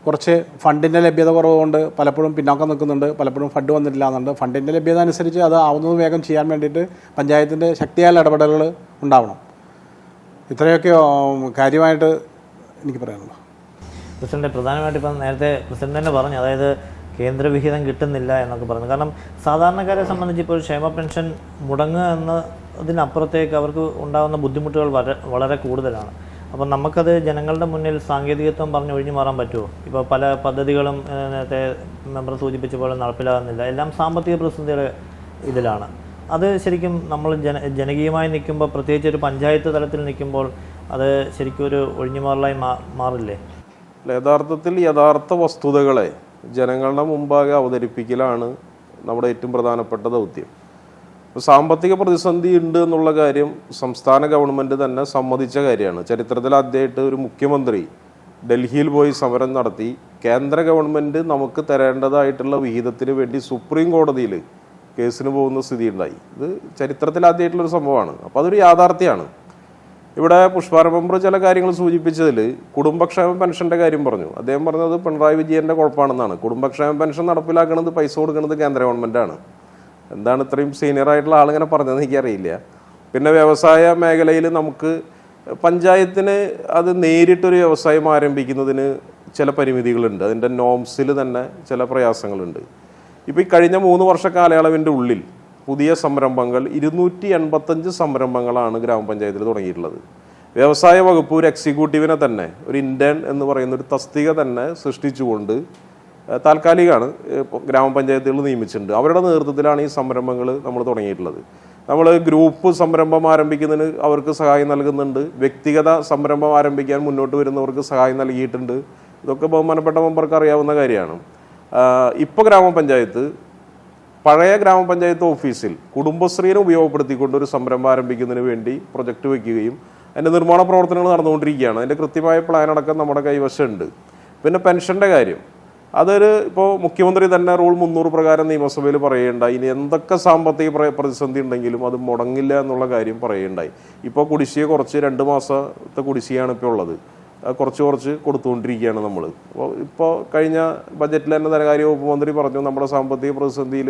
കുറച്ച് ഫണ്ടിൻ്റെ ലഭ്യത കുറവുകൊണ്ട് പലപ്പോഴും പിന്നോക്കം നിൽക്കുന്നുണ്ട്, പലപ്പോഴും ഫണ്ട് വന്നിട്ടില്ല എന്നുണ്ട്. ഫണ്ടിൻ്റെ ലഭ്യത അനുസരിച്ച് അത് ആവുന്നത് വേഗം ചെയ്യാൻ വേണ്ടിയിട്ട് പഞ്ചായത്തിൻ്റെ ശക്തിയായ ഇടപെടലുകൾ ഉണ്ടാവണം. ഇത്രയൊക്കെ കാര്യമായിട്ട് എനിക്ക് പറയാനുള്ളൂ. പ്രസിഡന്റ്, പ്രധാനമായിട്ട് ഇപ്പം നേരത്തെ പ്രസിഡന്റ് തന്നെ പറഞ്ഞു, അതായത് കേന്ദ്രവിഹിതം കിട്ടുന്നില്ല എന്നൊക്കെ പറഞ്ഞു. കാരണം സാധാരണക്കാരെ സംബന്ധിച്ച് ഇപ്പോൾ ക്ഷേമ പെൻഷൻ മുടങ്ങുക എന്നതിനപ്പുറത്തേക്ക് അവർക്ക് ഉണ്ടാകുന്ന ബുദ്ധിമുട്ടുകൾ വളരെ കൂടുതലാണ്. അപ്പം നമുക്കത് ജനങ്ങളുടെ മുന്നിൽ സാങ്കേതികത്വം പറഞ്ഞ് ഒഴിഞ്ഞു മാറാൻ പറ്റുമോ? ഇപ്പോൾ പല പദ്ധതികളും നേരത്തെ മെമ്പർ സൂചിപ്പിച്ച പോലെ നടപ്പിലാകുന്നില്ല, എല്ലാം സാമ്പത്തിക പ്രതിസന്ധിയുടെ ഇതിലാണ്. അത് ശരിക്കും നമ്മൾ ജനകീയമായി നിൽക്കുമ്പോൾ, പ്രത്യേകിച്ച് ഒരു പഞ്ചായത്ത് തലത്തിൽ നിൽക്കുമ്പോൾ അത് ശരിക്കും ഒരു ഒഴിഞ്ഞുമാറലായി മാറില്ലേ? യഥാർത്ഥത്തിൽ യഥാർത്ഥ വസ്തുതകളെ ജനങ്ങളുടെ മുമ്പാകെ അവതരിപ്പിക്കലാണ് നമ്മുടെ ഏറ്റവും പ്രധാനപ്പെട്ട ദൗത്യം. സാമ്പത്തിക പ്രതിസന്ധി ഉണ്ട് എന്നുള്ള കാര്യം സംസ്ഥാന ഗവൺമെൻറ് തന്നെ സമ്മതിച്ച കാര്യമാണ്. ചരിത്രത്തിൽ ആദ്യമായിട്ട് ഒരു മുഖ്യമന്ത്രി ഡൽഹിയിൽ പോയി സമരം നടത്തി കേന്ദ്ര ഗവൺമെൻറ് നമുക്ക് തരേണ്ടതായിട്ടുള്ള വിഹിതത്തിന് വേണ്ടി സുപ്രീം കോടതിയിൽ കേസിന് പോകുന്ന സ്ഥിതി ഉണ്ടായി. ഇത് ചരിത്രത്തിൽ ആദ്യമായിട്ടുള്ളൊരു സംഭവമാണ്. അപ്പോൾ അതൊരു യാഥാർത്ഥ്യമാണ്. ഇവിടെ പുഷ്പാര മെമ്പർ ചില കാര്യങ്ങൾ സൂചിപ്പിച്ചതിൽ കുടുംബക്ഷേമ പെൻഷൻ്റെ കാര്യം പറഞ്ഞു. അദ്ദേഹം പറഞ്ഞത് പിണറായി വിജയൻ്റെ കുഴപ്പമാണെന്നാണ്. കുടുംബക്ഷേമ പെൻഷൻ നടപ്പിലാക്കുന്നത്, പൈസ കൊടുക്കുന്നത് കേന്ദ്ര ഗവൺമെൻറ്റാണ്. എന്താണ് ഇത്രയും സീനിയറായിട്ടുള്ള ആളിങ്ങനെ പറഞ്ഞതെന്ന് എനിക്കറിയില്ല. പിന്നെ വ്യവസായ മേഖലയിൽ നമുക്ക് പഞ്ചായത്തിന് അത് നേരിട്ടൊരു വ്യവസായം ആരംഭിക്കുന്നതിന് ചില പരിമിതികളുണ്ട്. അതിൻ്റെ നോംസിൽ തന്നെ ചില പ്രയാസങ്ങളുണ്ട്. ഇപ്പോൾ ഈ കഴിഞ്ഞ 3 വർഷ കാലയളവിൻ്റെ ഉള്ളിൽ പുതിയ സംരംഭങ്ങൾ 285 സംരംഭങ്ങളാണ് ഗ്രാമപഞ്ചായത്തിൽ തുടങ്ങിയിട്ടുള്ളത്. വ്യവസായ വകുപ്പ് ഒരു എക്സിക്യൂട്ടീവിനെ തന്നെ, ഒരു ഇൻറ്റേൺ എന്ന് പറയുന്ന ഒരു തസ്തിക തന്നെ സൃഷ്ടിച്ചുകൊണ്ട് താൽക്കാലികമാണ് ഗ്രാമപഞ്ചായത്തുകൾ നിയമിച്ചിട്ടുണ്ട്. അവരുടെ നേതൃത്വത്തിലാണ് ഈ സംരംഭങ്ങൾ നമ്മൾ തുടങ്ങിയിട്ടുള്ളത്. നമ്മൾ ഗ്രൂപ്പ് സംരംഭം ആരംഭിക്കുന്നതിന് അവർക്ക് സഹായം നൽകുന്നുണ്ട്. വ്യക്തിഗത സംരംഭം ആരംഭിക്കാൻ മുന്നോട്ട് വരുന്നവർക്ക് സഹായം നൽകിയിട്ടുണ്ട്. ഇതൊക്കെ ബഹുമാനപ്പെട്ട മെമ്പർക്ക് അറിയാവുന്ന കാര്യമാണ്. ഇപ്പോൾ ഗ്രാമപഞ്ചായത്ത് പഴയ ഗ്രാമപഞ്ചായത്ത് ഓഫീസിൽ കുടുംബശ്രീനെ ഉപയോഗപ്പെടുത്തിക്കൊണ്ട് ഒരു സംരംഭം ആരംഭിക്കുന്നതിന് വേണ്ടി പ്രൊജക്റ്റ് വയ്ക്കുകയും അതിൻ്റെ നിർമ്മാണ പ്രവർത്തനങ്ങൾ നടന്നുകൊണ്ടിരിക്കുകയാണ്. അതിൻ്റെ കൃത്യമായ പ്ലാൻ അടക്കം നമ്മുടെ കൈവശമുണ്ട്. പിന്നെ പെൻഷൻ്റെ കാര്യം, അതൊരു ഇപ്പോൾ മുഖ്യമന്ത്രി തന്നെ റൂൾ 300 പ്രകാരം നിയമസഭയിൽ പറയുകയുണ്ടായി. ഇനി എന്തൊക്കെ സാമ്പത്തിക പ്രതിസന്ധി ഉണ്ടെങ്കിലും അത് മുടങ്ങില്ല എന്നുള്ള കാര്യം പറയുകയുണ്ടായി. ഇപ്പോൾ കുടിശ്ശിക കുറച്ച് 2 മാസത്തെ കുടിശ്ശികയാണ് ഇപ്പോൾ ഉള്ളത്. കുറച്ച് കൊടുത്തുകൊണ്ടിരിക്കുകയാണ് നമ്മൾ. ഇപ്പോൾ കഴിഞ്ഞ ബജറ്റിൽ തന്നെ ധനകാര്യ വകുപ്പ് മന്ത്രി പറഞ്ഞു നമ്മുടെ സാമ്പത്തിക പ്രതിസന്ധിയിൽ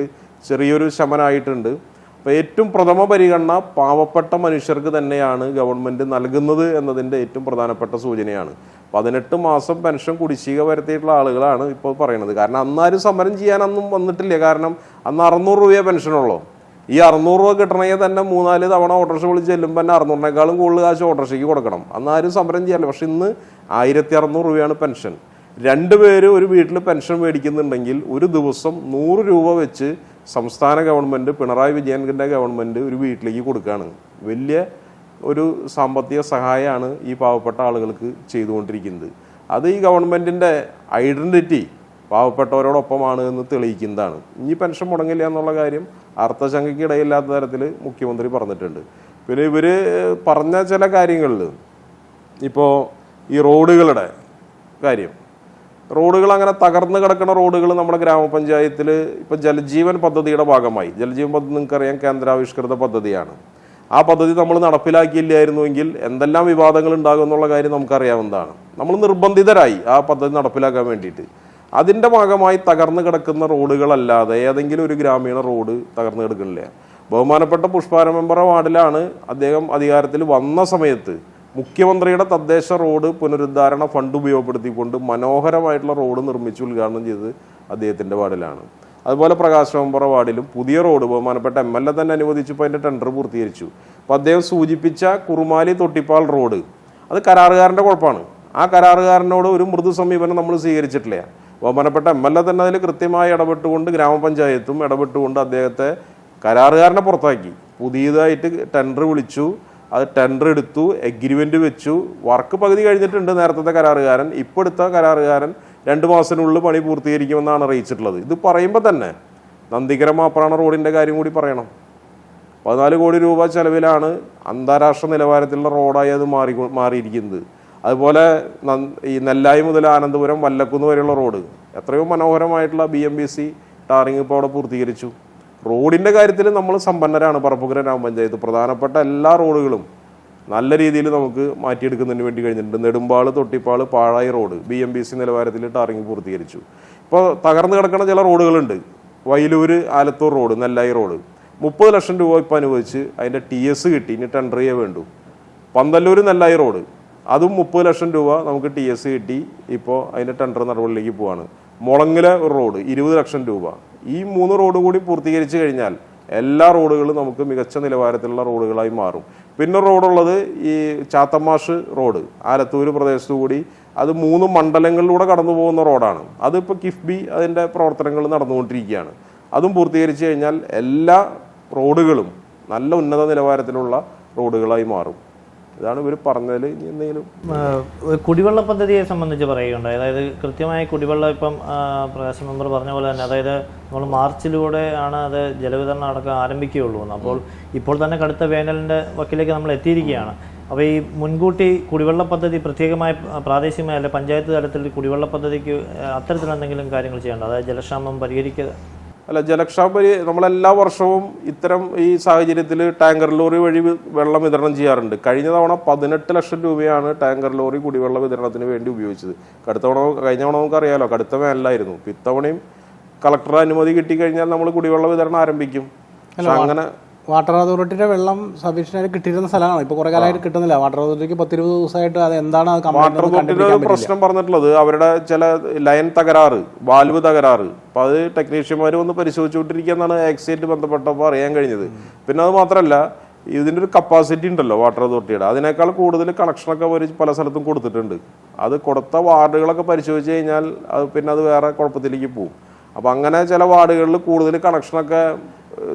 ചെറിയൊരു ശമനമായിട്ടുണ്ട്. അപ്പോൾ ഏറ്റവും പ്രഥമ പരിഗണന പാവപ്പെട്ട മനുഷ്യർക്ക് തന്നെയാണ് ഗവൺമെൻറ് നൽകുന്നത് എന്നതിൻ്റെ ഏറ്റവും പ്രധാനപ്പെട്ട സൂചനയാണ്. 18 മാസം പെൻഷൻ കുടിശ്ശിക വരുത്തിയിട്ടുള്ള ആളുകളാണ് ഇപ്പോൾ പറയുന്നത്. കാരണം അന്നാരും സമരം ചെയ്യാനൊന്നും വന്നിട്ടില്ല. കാരണം അന്ന് 600 രൂപയെ പെൻഷനുള്ളൂ. ഈ 600 രൂപ കിട്ടണമെങ്കിൽ തന്നെ 3-4 തവണ ഓട്ടോറിക്ഷ വിളിച്ച് ചെല്ലുമ്പോൾ തന്നെ 600-നേക്കാളും കൂടുതൽ കാശ് ഓട്ടോറിക്ഷയ്ക്ക് കൊടുക്കണം. അന്നാരും സമരം ചെയ്യാറില്ല. പക്ഷെ ഇന്ന് 1600 രൂപയാണ് പെൻഷൻ. 2 പേര് ഒരു വീട്ടിൽ പെൻഷൻ മേടിക്കുന്നുണ്ടെങ്കിൽ ഒരു ദിവസം 100 രൂപ വെച്ച് സംസ്ഥാന ഗവൺമെൻറ്, പിണറായി വിജയൻ്റെ ഗവൺമെൻറ് ഒരു വീട്ടിലേക്ക് കൊടുക്കുകയാണ്. വലിയ ഒരു സാമ്പത്തിക സഹായമാണ് ഈ പാവപ്പെട്ട ആളുകൾക്ക് ചെയ്തുകൊണ്ടിരിക്കുന്നത്. അത് ഈ ഗവൺമെൻറ്റിൻ്റെ ഐഡൻറ്റിറ്റി പാവപ്പെട്ടവരോടൊപ്പമാണ് എന്ന് തെളിയിക്കുന്നതാണ്. ഇനി പെൻഷൻ മുടങ്ങില്ല എന്നുള്ള കാര്യം അർത്ഥശങ്കയ്ക്ക് ഇടയില്ലാത്ത തരത്തിൽ മുഖ്യമന്ത്രി പറഞ്ഞിട്ടുണ്ട്. പിന്നെ ഇവർ പറഞ്ഞ ചില കാര്യങ്ങളിൽ ഇപ്പോൾ ഈ റോഡുകളുടെ കാര്യം, റോഡുകൾ അങ്ങനെ തകർന്നു കിടക്കുന്ന റോഡുകൾ നമ്മുടെ ഗ്രാമപഞ്ചായത്തിൽ ഇപ്പോൾ ജലജീവൻ പദ്ധതിയുടെ ഭാഗമായി, ജലജീവൻ പദ്ധതി നിങ്ങൾക്കറിയാം കേന്ദ്രാവിഷ്കൃത പദ്ധതിയാണ്. ആ പദ്ധതി നമ്മൾ നടപ്പിലാക്കിയില്ലായിരുന്നുവെങ്കിൽ എന്തെല്ലാം വിവാദങ്ങൾ ഉണ്ടാകും എന്നുള്ള കാര്യം നമുക്കറിയാവുന്നതാണ്. നമ്മൾ നിർബന്ധിതരായി ആ പദ്ധതി നടപ്പിലാക്കാൻ വേണ്ടിയിട്ട്. അതിൻ്റെ ഭാഗമായി തകർന്നു കിടക്കുന്ന റോഡുകളല്ലാതെ ഏതെങ്കിലും ഒരു ഗ്രാമീണ റോഡ് തകർന്നു കിടക്കുന്നില്ല. ബഹുമാനപ്പെട്ട പുഷ്പാര മെമ്പർ വാർഡിലാണ് അദ്ദേഹം അധികാരത്തിൽ വന്ന സമയത്ത് മുഖ്യമന്ത്രിയുടെ തദ്ദേശ റോഡ് പുനരുദ്ധാരണ ഫണ്ട് ഉപയോഗപ്പെടുത്തിക്കൊണ്ട് മനോഹരമായിട്ടുള്ള റോഡ് നിർമ്മിച്ച് ഉദ്ഘാടനം ചെയ്തത് അദ്ദേഹത്തിൻ്റെ വാർഡിലാണ്. അതുപോലെ പ്രകാശ് മെമ്പർ വാർഡിലും പുതിയ റോഡ് ബഹുമാനപ്പെട്ട MLA തന്നെ അനുവദിച്ചപ്പോൾ അതിൻ്റെ ടെൻഡർ പൂർത്തീകരിച്ചു. അപ്പോൾ അദ്ദേഹം സൂചിപ്പിച്ച കുറുമാലി തൊട്ടിപ്പാൽ റോഡ് അത് കരാറുകാരൻ്റെ കുഴപ്പമാണ്. ആ കരാറുകാരനോട് ഒരു മൃദു സമീപനം നമ്മൾ സ്വീകരിച്ചിട്ടില്ല. ബഹുമാനപ്പെട്ട MLA തന്നെ അതിൽ കൃത്യമായി ഇടപെട്ടുകൊണ്ട് ഗ്രാമപഞ്ചായത്തും ഇടപെട്ടുകൊണ്ട് അദ്ദേഹത്തെ കരാറുകാരനെ പുറത്താക്കി. പുതിയതായിട്ട് ടെൻഡർ വിളിച്ചു. അത് ടെൻഡർ എടുത്തു, എഗ്രിമെന്റ് വെച്ചു, വർക്ക് പകുതി കഴിഞ്ഞിട്ടുണ്ട് നേരത്തെ കരാറുകാരൻ. ഇപ്പോൾ എടുത്ത കരാറുകാരൻ 2 മാസത്തിനുള്ളിൽ പണി പൂർത്തീകരിക്കുമെന്നാണ് അറിയിച്ചിട്ടുള്ളത്. ഇത് പറയുമ്പോൾ തന്നെ നന്ദിഗ്രം മാപ്രാണ റോഡിൻ്റെ കാര്യം കൂടി പറയണം. 14 കോടി രൂപ ചെലവിലാണ് അന്താരാഷ്ട്ര നിലവാരത്തിലുള്ള റോഡായി അത് മാറിയിരിക്കുന്നത്. അതുപോലെ ഈ നെല്ലായി മുതൽ ആനന്ദപുരം വല്ലക്കുന്ന് വരെയുള്ള റോഡ് എത്രയോ മനോഹരമായിട്ടുള്ള BMBC ടാറിങ് ഇപ്പോൾ അവിടെ പൂർത്തീകരിച്ചു. റോഡിൻ്റെ കാര്യത്തിൽ നമ്മൾ സമ്പന്നരാണ്. പറപ്പൂക്കര ഗ്രാമപഞ്ചായത്ത് പ്രധാനപ്പെട്ട എല്ലാ റോഡുകളും നല്ല രീതിയിൽ നമുക്ക് മാറ്റിയെടുക്കുന്നതിന് വേണ്ടി കഴിഞ്ഞിട്ടുണ്ട്. നെടുമ്പാൾ തൊട്ടിപ്പാൾ പാഴായി റോഡ് BMBC നിലവാരത്തിൽ ടാറിങ് പൂർത്തീകരിച്ചു. ഇപ്പോൾ തകർന്നു കിടക്കുന്ന ചില റോഡുകളുണ്ട്. വയലൂർ ആലത്തൂർ റോഡ്, നെല്ലായി റോഡ് 30 ലക്ഷം രൂപ ഇപ്പോൾ അനുവദിച്ച് അതിൻ്റെ TS കിട്ടി, ഇനി ടെൻഡർ ചെയ്യേ വേണ്ടു. പന്തല്ലൂർ നെല്ലായി റോഡ് അതും 30 ലക്ഷം രൂപ നമുക്ക് TS കിട്ടി, ഇപ്പോൾ അതിൻ്റെ ടെൻഡർ നടപടിയിലേക്ക് പോവാണ്. മുളങ്ങിലെ ഒരു റോഡ് 20 ലക്ഷം രൂപ. ഈ 3 റോഡും കൂടി പൂർത്തീകരിച്ച് കഴിഞ്ഞാൽ എല്ലാ റോഡുകളും നമുക്ക് മികച്ച നിലവാരത്തിലുള്ള റോഡുകളായി മാറും. പിന്നെ റോഡുള്ളത് ഈ ചാത്തമാഷ് റോഡ് ആലത്തൂർ പ്രദേശത്തു കൂടി, അത് 3 മണ്ഡലങ്ങളിലൂടെ കടന്നു പോകുന്ന റോഡാണ്. അതിപ്പോൾ കിഫ്ബി അതിൻ്റെ പ്രവർത്തനങ്ങൾ നടന്നുകൊണ്ടിരിക്കുകയാണ്. അതും പൂർത്തീകരിച്ച് കഴിഞ്ഞാൽ എല്ലാ റോഡുകളും നല്ല ഉന്നത നിലവാരത്തിലുള്ള റോഡുകളായി മാറും. ഇതാണ് ഇവർ പറഞ്ഞതിൽ എന്തെങ്കിലും. കുടിവെള്ള പദ്ധതിയെ സംബന്ധിച്ച് പറയുകയുണ്ടായി. അതായത് കൃത്യമായ കുടിവെള്ളം ഇപ്പം പ്രകാശ് മെമ്പർ പറഞ്ഞ പോലെ തന്നെ, അതായത് നമ്മൾ മാർച്ചിലൂടെ ആണ് അത് ജലവിതരണം അടക്കം ആരംഭിക്കുകയുള്ളൂ എന്ന്. അപ്പോൾ ഇപ്പോൾ തന്നെ കടുത്ത വേനലിൻ്റെ വക്കിലേക്ക് നമ്മൾ എത്തിയിരിക്കുകയാണ്. അപ്പോൾ ഈ മുൻകൂട്ടി കുടിവെള്ള പദ്ധതി പ്രത്യേകമായ പ്രാദേശികമായ അല്ലെ പഞ്ചായത്ത് തലത്തിൽ കുടിവെള്ള പദ്ധതിക്ക് അത്തരത്തിൽ എന്തെങ്കിലും കാര്യങ്ങൾ ചെയ്യേണ്ടത്, അതായത് ജലക്ഷാമം പരിഹരിക്കുക? അല്ല, ജലക്ഷാമം നമ്മളെല്ലാ വർഷവും ഇത്തരം ഈ സാഹചര്യത്തിൽ ടാങ്കർ ലോറി വഴി വെള്ളം വിതരണം ചെയ്യാറുണ്ട്. കഴിഞ്ഞ തവണ 18 ലക്ഷം രൂപയാണ് ടാങ്കർ ലോറി കുടിവെള്ള വിതരണത്തിന് വേണ്ടി ഉപയോഗിച്ചത്. കഴിഞ്ഞ തവണ നമുക്കറിയാലോ, കടുത്ത വേനലായിരുന്നു. ഇത്തവണയും കളക്ടറുടെ അനുമതി കിട്ടിക്കഴിഞ്ഞാൽ നമ്മൾ കുടിവെള്ള വിതരണം ആരംഭിക്കും. അങ്ങനെ വാട്ടർ അതോറിറ്റിയുടെ വെള്ളം സഫീഷ്യൻ്റ് കിട്ടിയിരുന്ന സ്ഥലമാണ്. ഇപ്പോൾ കുറേ കാലമായിട്ട് കിട്ടുന്നില്ല. വാട്ടർ അതോറിറ്റിക്ക് 10-20 ദിവസമായിട്ട് അത് എന്താണ് വാട്ടർ അതോറിറ്റിയുടെ പ്രശ്നം പറഞ്ഞിട്ടുള്ളത് അവരുടെ ചില ലൈൻ തകരാറ്, വാൽവ് തകരാറ്. അപ്പോൾ അത് ടെക്നീഷ്യന്മാർ വന്ന് പരിശോധിച്ചുകൊണ്ടിരിക്കുകയെന്നാണ് ആക്സിഡന്റ് ബന്ധപ്പെട്ടപ്പോൾ അറിയാൻ കഴിഞ്ഞത്. പിന്നെ അത് മാത്രമല്ല, ഇതിൻ്റെ ഒരു കപ്പാസിറ്റി ഉണ്ടല്ലോ വാട്ടർ അതോറിറ്റിയുടെ, അതിനേക്കാൾ കൂടുതൽ കണക്ഷനൊക്കെ അവർ പല സ്ഥലത്തും കൊടുത്തിട്ടുണ്ട്. അത് കൊടുത്ത വാർഡുകളൊക്കെ പരിശോധിച്ച് കഴിഞ്ഞാൽ പിന്നെ അത് വേറെ കുഴപ്പത്തിലേക്ക് പോകും. അപ്പോൾ അങ്ങനെ ചില വാർഡുകളിൽ കൂടുതൽ കണക്ഷനൊക്കെ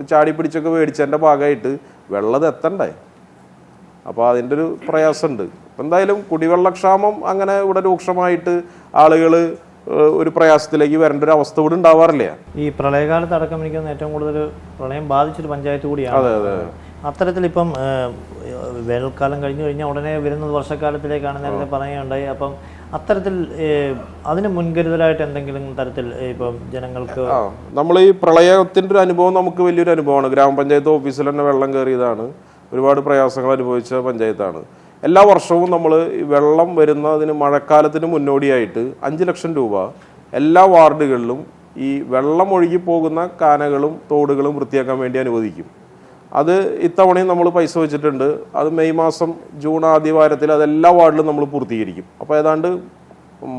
ചാടി പിടിച്ചൊക്കെ മേടിച്ചതിൻ്റെ ഭാഗമായിട്ട് വെള്ളം എത്തണ്ടേ. അപ്പോൾ അതിൻ്റെ ഒരു പ്രയാസമുണ്ട്. എന്തായാലും കുടിവെള്ളക്ഷാമം അങ്ങനെ ഇവിടെ രൂക്ഷമായിട്ട് ആളുകൾ ഒരു പ്രയാസത്തിലേക്ക് വരേണ്ട ഒരു അവസ്ഥ ഇവിടെ ഉണ്ടാവാറില്ല. ഈ പ്രളയകാലത്ത് അടക്കം എനിക്ക് ഏറ്റവും കൂടുതൽ പ്രളയം ബാധിച്ചൊരു പഞ്ചായത്ത് കൂടിയാണ്. അതെ അതെ. അത്തരത്തിൽ ഇപ്പം വേനൽക്കാലം കഴിഞ്ഞു കഴിഞ്ഞാൽ ഉടനെ വരുന്നത് വർഷക്കാലത്തിലേക്കാണ് നേരത്തെ പറയുകയുണ്ടായി. അപ്പം അത്തരത്തിൽ അതിന് മുൻകരുതലായിട്ട് എന്തെങ്കിലും തരത്തിൽ ഇപ്പം ജനങ്ങൾക്ക് നമ്മൾ ഈ പ്രളയത്തിൻ്റെ ഒരു അനുഭവം നമുക്ക് വലിയൊരു അനുഭവമാണ്. ഗ്രാമപഞ്ചായത്ത് ഓഫീസിൽ തന്നെ വെള്ളം കയറിയതാണ്. ഒരുപാട് പ്രയാസങ്ങൾ അനുഭവിച്ച പഞ്ചായത്താണ്. എല്ലാ വർഷവും നമ്മൾ വെള്ളം വരുന്നതിന് മഴക്കാലത്തിന് മുന്നോടിയായിട്ട് 5 ലക്ഷം രൂപ എല്ലാ വാർഡുകളിലും ഈ വെള്ളം ഒഴുകി പോകുന്ന കാനകളും തോടുകളും വൃത്തിയാക്കാൻ വേണ്ടി അനുവദിക്കും. അത് ഇത്തവണയും നമ്മൾ പൈസ വെച്ചിട്ടുണ്ട്. അത് മെയ് മാസം ജൂൺ ആദ്യ വാരത്തിൽ അതെല്ലാ വാർഡിലും നമ്മൾ പൂർത്തീകരിക്കും. അപ്പോൾ ഏതാണ്ട്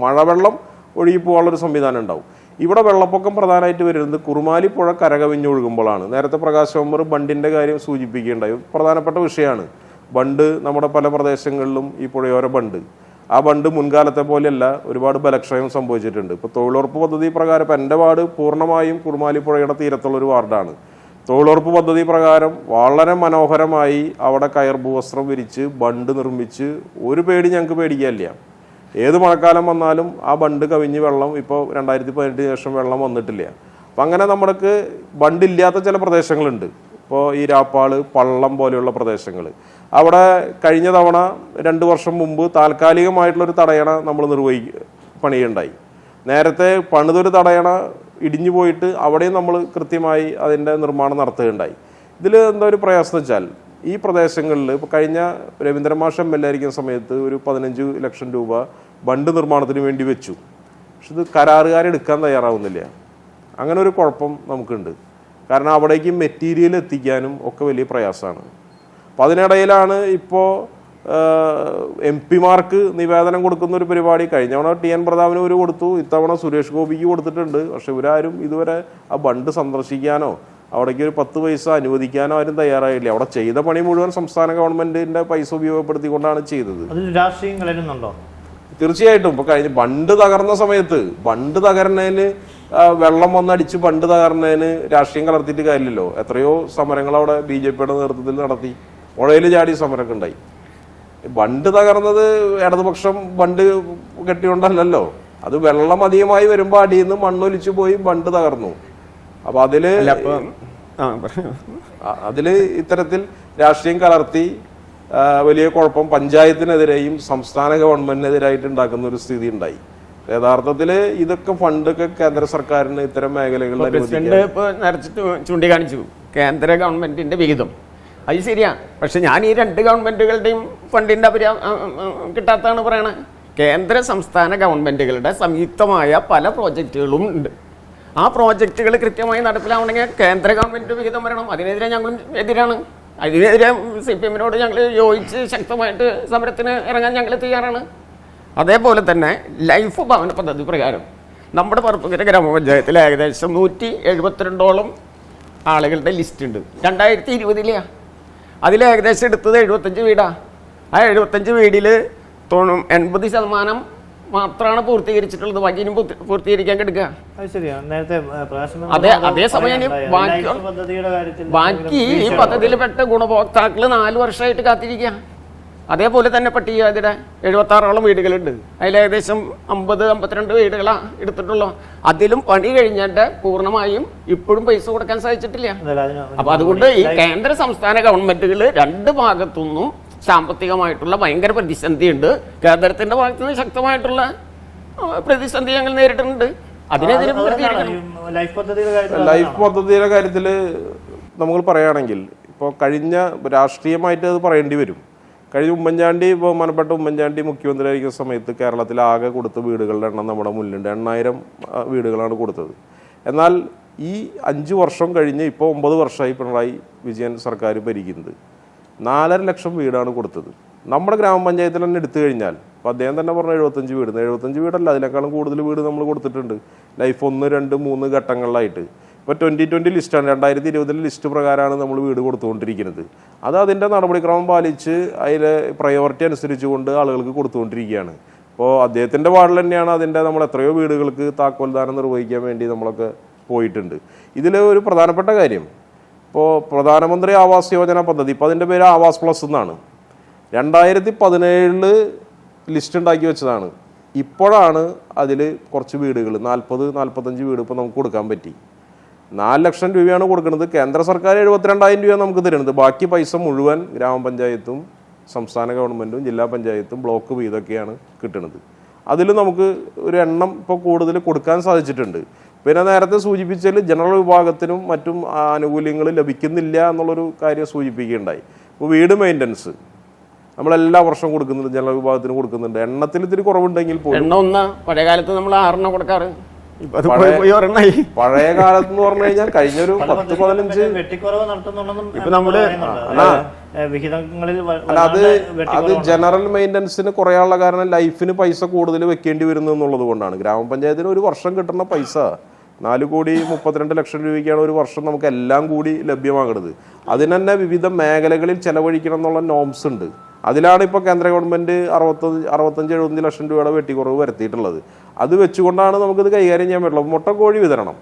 മഴവെള്ളം ഒഴുകി പോകാനുള്ളൊരു സംവിധാനം ഉണ്ടാവും. ഇവിടെ വെള്ളപ്പൊക്കം പ്രധാനമായിട്ട് വരുന്നത് കുറുമാലി പുഴ കരകവിഞ്ഞൊഴുകുമ്പോഴാണ്. നേരത്തെ പ്രകാശ് മെമ്പർ ബണ്ടിൻ്റെ കാര്യം സൂചിപ്പിക്കുകയുണ്ടായി. പ്രധാനപ്പെട്ട വിഷയമാണ് ബണ്ട്. നമ്മുടെ പല പ്രദേശങ്ങളിലും ഈ പുഴയോര ബണ്ട്, ആ ബണ്ട് മുൻകാലത്തെ പോലെയല്ല, ഒരുപാട് ബലക്ഷയം സംഭവിച്ചിട്ടുണ്ട്. ഇപ്പോൾ തൊഴിലുറപ്പ് പദ്ധതി പ്രകാരം ഇപ്പം എൻ്റെ വാർഡ് പൂർണ്ണമായും കുറുമാലി പുഴയുടെ തീരത്തുള്ളൊരു വാർഡാണ്. തൊഴിലുറപ്പ് പദ്ധതി പ്രകാരം വളരെ മനോഹരമായി അവിടെ കയർ ഭൂവസ്ത്രം വിരിച്ച് ബണ്ട് നിർമ്മിച്ച് ഒരു പേടി ഞങ്ങൾക്ക് പേടിക്കാനില്ല. ഏത് മഴക്കാലം വന്നാലും ആ ബണ്ട് കവിഞ്ഞ് വെള്ളം ഇപ്പോൾ 2018 ശേഷം വെള്ളം വന്നിട്ടില്ല. അപ്പം അങ്ങനെ നമ്മൾക്ക് ബണ്ടില്ലാത്ത ചില പ്രദേശങ്ങളുണ്ട്. ഇപ്പോൾ ഈ രാപ്പാള്, പള്ളം പോലെയുള്ള പ്രദേശങ്ങൾ, അവിടെ കഴിഞ്ഞ തവണ 2 വർഷം മുമ്പ് താൽക്കാലികമായിട്ടുള്ളൊരു തടയണ നമ്മൾ പണിയുണ്ടായി. നേരത്തെ പണിതൊരു തടയണ ഇടിഞ്ഞു പോയിട്ട് അവിടെയും നമ്മൾ കൃത്യമായി അതിൻ്റെ നിർമ്മാണം നടത്തുകയുണ്ടായി. ഇതിൽ എന്താ ഒരു പ്രയാസം വെച്ചാൽ, ഈ പ്രദേശങ്ങളിൽ ഇപ്പോൾ കഴിഞ്ഞ രവീന്ദ്രൻ മാഷ് MLA ആയിരിക്കുന്ന സമയത്ത് ഒരു 15 ലക്ഷം രൂപ ബണ്ട് നിർമ്മാണത്തിന് വേണ്ടി വെച്ചു. പക്ഷെ ഇത് കരാറുകാരെടുക്കാൻ തയ്യാറാവുന്നില്ല. അങ്ങനെ ഒരു കുഴപ്പം നമുക്കുണ്ട്. കാരണം അവിടേക്ക് മെറ്റീരിയൽ എത്തിക്കാനും ഒക്കെ വലിയ പ്രയാസമാണ്. അപ്പോൾ അതിനിടയിലാണ് ഇപ്പോൾ MP-മാർക്ക് നിവേദനം കൊടുക്കുന്ന ഒരു പരിപാടി. കഴിഞ്ഞ തവണ TN പ്രതാപന് ഒരു കൊടുത്തു, ഇത്തവണ സുരേഷ് ഗോപിക്ക് കൊടുത്തിട്ടുണ്ട്. പക്ഷെ ഇവരാരും ഇതുവരെ ആ ബണ്ട് സന്ദർശിക്കാനോ അവിടേക്ക് ഒരു 10 പൈസ അനുവദിക്കാനോ ആരും തയ്യാറായില്ല. അവിടെ ചെയ്ത പണി മുഴുവൻ സംസ്ഥാന ഗവൺമെന്റിന്റെ പൈസ ഉപയോഗപ്പെടുത്തിക്കൊണ്ടാണ് ചെയ്തത്. രാഷ്ട്രീയം കലരുന്നുണ്ടോ? തീർച്ചയായിട്ടും. ഇപ്പോൾ കഴിഞ്ഞ ബണ്ട് തകർന്ന സമയത്ത് ബണ്ട് തകർന്നതിന് വെള്ളം വന്നടിച്ച് ബണ്ട് തകർന്നതിന് രാഷ്ട്രീയം കലർത്തിയിട്ട് കാര്യമില്ലല്ലോ. എത്രയോ സമരങ്ങൾ അവിടെ BJP-യുടെ നേതൃത്വത്തിൽ നടത്തി. പുഴയിൽ ചാടി സമരമൊക്കെ ഉണ്ടായി. ബണ്ട് തകർന്നത് ഇടതുപക്ഷം ബണ്ട് കെട്ടിയോണ്ടല്ലോ, അത് വെള്ളം അധികമായി വരുമ്പോൾ അടിയിൽ നിന്ന് മണ്ണൊലിച്ചു പോയി ബണ്ട് തകർന്നു. അപ്പൊ അതില് ഇത്തരത്തിൽ രാഷ്ട്രീയം കലർത്തി വലിയ കുഴപ്പം പഞ്ചായത്തിനെതിരെയും സംസ്ഥാന ഗവൺമെന്റിനെതിരായിട്ട് ഉണ്ടാക്കുന്ന ഒരു സ്ഥിതി ഉണ്ടായി. യഥാർത്ഥത്തിൽ ഇതൊക്കെ ഫണ്ടൊക്കെ കേന്ദ്ര സർക്കാരിന് ഇത്തരം മേഖലകളിൽ ചൂണ്ടിക്കാണിച്ചു കേന്ദ്ര ഗവൺമെന്റിന്റെ വിഹിതം. അത് ശരിയാ. പക്ഷെ ഞാൻ ഈ രണ്ട് ഗവൺമെന്റുകളുടെയും ഫണ്ടിന്റെ കിട്ടാത്തതാണ് പറയണത്. കേന്ദ്ര സംസ്ഥാന ഗവൺമെന്റുകളുടെ സംയുക്തമായ പല പ്രോജക്റ്റുകളും ഉണ്ട്. ആ പ്രോജക്റ്റുകൾ കൃത്യമായി നടപ്പിലാവണമെങ്കിൽ കേന്ദ്ര ഗവൺമെന്റ് വിഹിതം വരണം. അതിനെതിരെ ഞങ്ങളും എതിരാണ്. അതിനെതിരെ CPM-നോട് ഞങ്ങൾ യോജിച്ച് ശക്തമായിട്ട് സമരത്തിന് ഇറങ്ങാൻ ഞങ്ങൾ തയ്യാറാണ്. അതേപോലെ തന്നെ ലൈഫ് ഭവന പദ്ധതി പ്രകാരം നമ്മുടെ പറപ്പുകര ഗ്രാമപഞ്ചായത്തിൽ ഏകദേശം 172ഓളം ആളുകളുടെ ലിസ്റ്റ് ഉണ്ട്. 2020 അതിൽ ഏകദേശം എടുത്തത് 75 വീടാണ്. ആ 75 വീടിൽ 80% മാത്രമാണ് പൂർത്തീകരിച്ചിട്ടുള്ളത്. ബാക്കി ഇനി പൂർത്തീകരിക്കാൻ കിടക്കുക. അതേസമയം ബാക്കി ഈ പദ്ധതിയിൽ പെട്ട ഗുണഭോക്താക്കൾ 4 വർഷമായിട്ട് കാത്തിരിക്കുക. അതേപോലെ തന്നെ പട്ടികജാതിയുടെ 76ഓളം വീടുകളുണ്ട്. അതിൽ ഏകദേശം 50-52 വീടുകളാണ് എടുത്തിട്ടുള്ളൂ. അതിലും പണി കഴിഞ്ഞിട്ട് പൂർണ്ണമായും ഇപ്പോഴും പൈസ കൊടുക്കാൻ സാധിച്ചിട്ടില്ല. അപ്പൊ അതുകൊണ്ട് ഈ കേന്ദ്ര സംസ്ഥാന ഗവൺമെന്റുകൾ രണ്ട് ഭാഗത്തുനിന്നും സാമ്പത്തികമായിട്ടുള്ള ഭയങ്കര പ്രതിസന്ധിയുണ്ട്. കേന്ദ്രത്തിന്റെ ഭാഗത്തുനിന്ന് ശക്തമായിട്ടുള്ള പ്രതിസന്ധി ഞങ്ങൾ നേരിട്ടുണ്ട്. അതിനെതിരെ ലൈഫ് പദ്ധതിയുടെ കാര്യത്തിൽ നമ്മൾ പറയുകയാണെങ്കിൽ ഇപ്പോൾ കഴിഞ്ഞ രാഷ്ട്രീയമായിട്ട് അത് പറയേണ്ടി വരും. കഴിഞ്ഞ ഉമ്മൻചാണ്ടി, ബഹുമാനപ്പെട്ട ഉമ്മൻചാണ്ടി മുഖ്യമന്ത്രിയായിരിക്കുന്ന സമയത്ത് കേരളത്തിൽ ആകെ കൊടുത്ത വീടുകളുടെ എണ്ണം നമ്മുടെ മുന്നിലുണ്ട്. 8000 വീടുകളാണ് കൊടുത്തത്. എന്നാൽ ഈ 5 വർഷം കഴിഞ്ഞ് ഇപ്പോൾ 9 വർഷമായി പിണറായി വിജയൻ സർക്കാർ ഭരിക്കുന്നത്. 4.5 ലക്ഷം വീടാണ് കൊടുത്തത്. നമ്മുടെ ഗ്രാമപഞ്ചായത്തിൽ തന്നെ എടുത്തു കഴിഞ്ഞാൽ അപ്പോൾ അദ്ദേഹം തന്നെ പറഞ്ഞ 75 വീട്, 75 വീടല്ല, അതിനേക്കാളും കൂടുതൽ വീട് നമ്മൾ കൊടുത്തിട്ടുണ്ട്. ലൈഫ് 1, 2, 3 ഘട്ടങ്ങളിലായിട്ട്. ഇപ്പോൾ 2020 ലിസ്റ്റാണ്, 2020 ലിസ്റ്റ് പ്രകാരമാണ് നമ്മൾ വീട് കൊടുത്തുകൊണ്ടിരിക്കുന്നത്. അത് അതിൻ്റെ നടപടിക്രമം പാലിച്ച് അതിൽ പ്രയോറിറ്റി അനുസരിച്ചുകൊണ്ട് ആളുകൾക്ക് കൊടുത്തുകൊണ്ടിരിക്കുകയാണ്. ഇപ്പോൾ അദ്ദേഹത്തിൻ്റെ വാർഡിൽ തന്നെയാണ് അതിൻ്റെ നമ്മൾ എത്രയോ വീടുകൾക്ക് താക്കോൽദാനം നിർവഹിക്കാൻ വേണ്ടി നമ്മളൊക്കെ പോയിട്ടുണ്ട്. ഇതിൽ ഒരു പ്രധാനപ്പെട്ട കാര്യം, ഇപ്പോൾ പ്രധാനമന്ത്രി ആവാസ് യോജന പദ്ധതി, ഇപ്പോൾ അതിൻ്റെ പേര് ആവാസ് പ്ലസ് എന്നാണ്. 2017 ലിസ്റ്റ് ഉണ്ടാക്കി വെച്ചതാണ്. ഇപ്പോഴാണ് അതിൽ കുറച്ച് വീടുകൾ 40-45 വീട് ഇപ്പോൾ നമുക്ക് കൊടുക്കാൻ പറ്റി. 4 ലക്ഷം രൂപയാണ് കൊടുക്കുന്നത്. കേന്ദ്ര സർക്കാർ 72,000 രൂപ നമുക്ക് തരുന്നത്. ബാക്കി പൈസ മുഴുവൻ ഗ്രാമപഞ്ചായത്തും സംസ്ഥാന ഗവൺമെൻറ്റും ജില്ലാ പഞ്ചായത്തും ബ്ലോക്ക് വീതമൊക്കെയാണ് കിട്ടുന്നത്. അതിൽ നമുക്ക് ഒരു എണ്ണം ഇപ്പോൾ കൂടുതൽ കൊടുക്കാൻ സാധിച്ചിട്ടുണ്ട്. പിന്നെ നേരത്തെ സൂചിപ്പിച്ചാൽ ജനറൽ വിഭാഗത്തിനും മറ്റും ആനുകൂല്യങ്ങൾ ലഭിക്കുന്നില്ല എന്നുള്ളൊരു കാര്യം സൂചിപ്പിക്കുകയുണ്ടായി. ഇപ്പോൾ വീട് മെയിൻ്റനൻസ് നമ്മളെല്ലാ വർഷവും കൊടുക്കുന്നുണ്ട്, ജനറൽ വിഭാഗത്തിന് കൊടുക്കുന്നുണ്ട്. എണ്ണത്തിൽ ഇത്തിരി കുറവുണ്ടെങ്കിൽ പോലും പഴയ കാലത്ത് നമ്മൾ 6 കൊടുക്കാറ്. പഴയ കാലത്ത് എന്ന് പറഞ്ഞു കഴിഞ്ഞാൽ കഴിഞ്ഞൊരു 10-15 അത് ജനറൽ മെയിൻ്റനൻസിന് കുറയാനുള്ള കാരണം ലൈഫിന് പൈസ കൂടുതൽ വെക്കേണ്ടി വരുന്നു എന്നുള്ളത് കൊണ്ടാണ്. ഗ്രാമപഞ്ചായത്തിന് ഒരു വർഷം കിട്ടുന്ന പൈസ 4,32 ലക്ഷം രൂപയ്ക്കാണ് ഒരു വർഷം നമുക്ക് എല്ലാം കൂടി ലഭ്യമാകുന്നത്. അതിന് തന്നെ വിവിധ മേഖലകളിൽ ചെലവഴിക്കണം എന്നുള്ള നോംസ് ഉണ്ട്. അതിലാണ് ഇപ്പോൾ കേന്ദ്ര ഗവൺമെൻറ് 65-70 ലക്ഷം രൂപയുടെ വെട്ടിക്കുറവ് വരുത്തിയിട്ടുള്ളത്. അത് വെച്ചുകൊണ്ടാണ് നമുക്കിത് കൈകാര്യം ചെയ്യാൻ പറ്റുള്ളൂ. മുട്ടക്കോഴി വിതരണം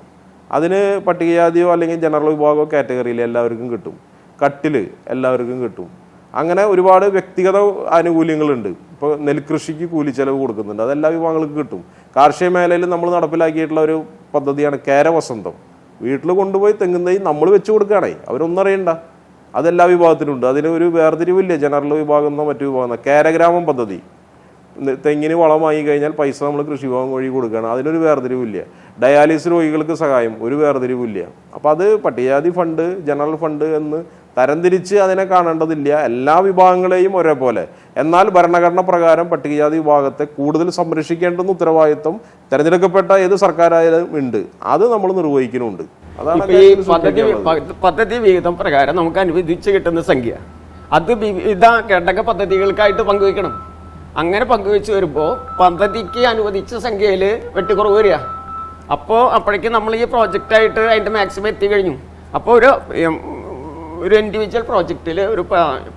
അതിന് പട്ടികജാതിയോ അല്ലെങ്കിൽ ജനറൽ വിഭാഗമോ കാറ്റഗറിയിൽ എല്ലാവർക്കും കിട്ടും. കട്ടിൽ എല്ലാവർക്കും കിട്ടും. അങ്ങനെ ഒരുപാട് വ്യക്തിഗത ആനുകൂല്യങ്ങളുണ്ട്. ഇപ്പോൾ നെൽകൃഷിക്ക് കൂലിച്ചെലവ് കൊടുക്കുന്നുണ്ട്, അതെല്ലാ വിഭാഗങ്ങൾക്കും കിട്ടും. കാർഷിക മേഖലയിൽ നമ്മൾ നടപ്പിലാക്കിയിട്ടുള്ള ഒരു പദ്ധതിയാണ് കേരവസന്തം. വീട്ടിൽ കൊണ്ടുപോയി തെങ്ങും തൈ നമ്മൾ വെച്ച് കൊടുക്കുകയാണേ, അവരൊന്നും അറിയണ്ട. അതെല്ലാ വിഭാഗത്തിലുണ്ട്. അതിന് ഒരു വേർതിരിവില്ല, ജനറൽ വിഭാഗം എന്നോ മറ്റു വിഭാഗം. കേരഗ്രാമം പദ്ധതി, തെങ്ങിന് വളമായി കഴിഞ്ഞാൽ പൈസ നമ്മൾ കൃഷി വിഭാഗം വഴി കൊടുക്കുകയാണ്, അതിനൊരു വേർതിരിവില്ല. ഡയാലിസിസ് രോഗികൾക്ക് സഹായം, ഒരു വേർതിരിവില്ല. അപ്പോൾ അത് പട്ടികജാതി ഫണ്ട്, ജനറൽ ഫണ്ട് എന്ന് തരംതിരിച്ച് അതിനെ കാണേണ്ടതില്ല. എല്ലാ വിഭാഗങ്ങളെയും ഒരേപോലെ. എന്നാൽ ഭരണഘടന പ്രകാരം പട്ടികജാതി വിഭാഗത്തെ കൂടുതൽ സംരക്ഷിക്കേണ്ടുന്ന ഉത്തരവാദിത്വം തിരഞ്ഞെടുക്കപ്പെട്ട ഏത് സർക്കാരായാലും ഉണ്ട്. അത് നമ്മൾ നിർവഹിക്കുന്നുണ്ട്. അതാണ് ഈ പദ്ധതി വിഹിതം പ്രകാരം നമുക്ക് അനുവദിച്ച് കിട്ടുന്ന സംഖ്യ അത് വിവിധ ഘടക പദ്ധതികൾക്കായിട്ട് പങ്കുവയ്ക്കണം. അങ്ങനെ പങ്കുവെച്ച് വരുമ്പോൾ പദ്ധതിക്ക് അനുവദിച്ച സംഖ്യയിൽ വെട്ടിക്കുറവ് വരിക. അപ്പോൾ അപ്പോഴേക്കും നമ്മൾ ഈ പ്രോജക്റ്റായിട്ട് അതിൻ്റെ മാക്സിമം എത്തിക്കഴിഞ്ഞു. അപ്പോൾ ഒരു ഇൻഡിവിജ്വൽ പ്രോജക്റ്റിൽ ഒരു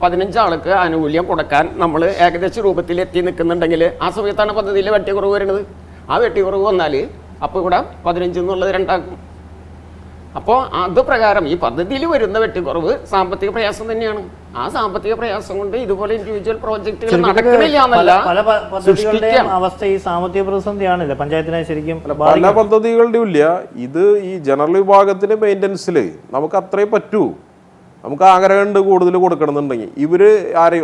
15 ആൾക്ക് ആനുകൂല്യം കൊടുക്കാൻ നമ്മൾ ഏകദേശ രൂപത്തിൽ എത്തി നിൽക്കുന്നുണ്ടെങ്കിൽ ആ സമയത്താണ് പദ്ധതിയിൽ വെട്ടിക്കുറവ് വരുന്നത്. ആ വെട്ടിക്കുറവ് വന്നാൽ അപ്പോൾ ഇവിടെ 15 എന്നുള്ളത് 2 ആക്കും. അപ്പോൾ അത് പ്രകാരം ഈ പദ്ധതിയിൽ വരുന്ന വെട്ടിക്കുറവ് സാമ്പത്തിക പ്രയാസം തന്നെയാണ്. ആ സാമ്പത്തിക പ്രയാസം കൊണ്ട് ഇതുപോലെ ഇൻഡിവിജ്വൽ പ്രോജക്റ്റുകൾ നടക്കണില്ല എന്നല്ല, പല പദ്ധതികളുടെയും അവസ്ഥ ഈ സാമ്പത്തിക പ്രതിസന്ധിയാണല്ലേ പഞ്ചായത്തിനെ ശരിക്കും പല പദ്ധതികളുടെയും ഇല്ല. ഇത് ഈ ജനറൽ വിഭാഗത്തിന് മെയിൻ്റനൻസിൽ നമുക്ക് അത്രേ പറ്റൂ. നമുക്ക് ആഗ്രഹമുണ്ട് കൂടുതൽ കൊടുക്കണമെന്നുണ്ടെങ്കിൽ ഇവര്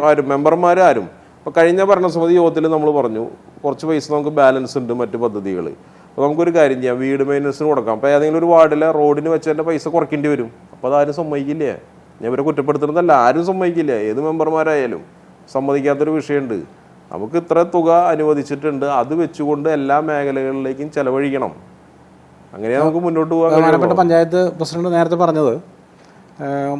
ആരും മെമ്പർമാരും ഇപ്പോൾ കഴിഞ്ഞ ഭരണസമിതി യോഗത്തിൽ നമ്മൾ പറഞ്ഞു കുറച്ച് പൈസ നമുക്ക് ബാലൻസ് ഉണ്ട് മറ്റു പദ്ധതികൾ. അപ്പോൾ നമുക്കൊരു കാര്യം ചെയ്യാം, വീട് മെയിൻ്റനൻസിന് കൊടുക്കാം. അപ്പോൾ ഏതെങ്കിലും ഒരു വാർഡിലെ റോഡിന് വെച്ചതിൻ്റെ പൈസ കുറയ്ക്കേണ്ടി വരും. അപ്പോൾ അതാരും സമ്മതിക്കില്ല. ഞാൻ ഇവരെ കുറ്റപ്പെടുത്തുന്നതല്ല, ആരും സമ്മതിക്കില്ല. ഏത് മെമ്പർമാരായാലും സമ്മതിക്കാത്തൊരു വിഷയമുണ്ട്. നമുക്ക് ഇത്ര തുക അനുവദിച്ചിട്ടുണ്ട്, അത് വെച്ചുകൊണ്ട് എല്ലാ മേഖലകളിലേക്കും ചെലവഴിക്കണം. അങ്ങനെയാണ് നമുക്ക് മുന്നോട്ട് പോകാൻ. ബഹുമാനപ്പെട്ട പഞ്ചായത്ത് പ്രസിഡന്റ് നേരത്തെ പറഞ്ഞത്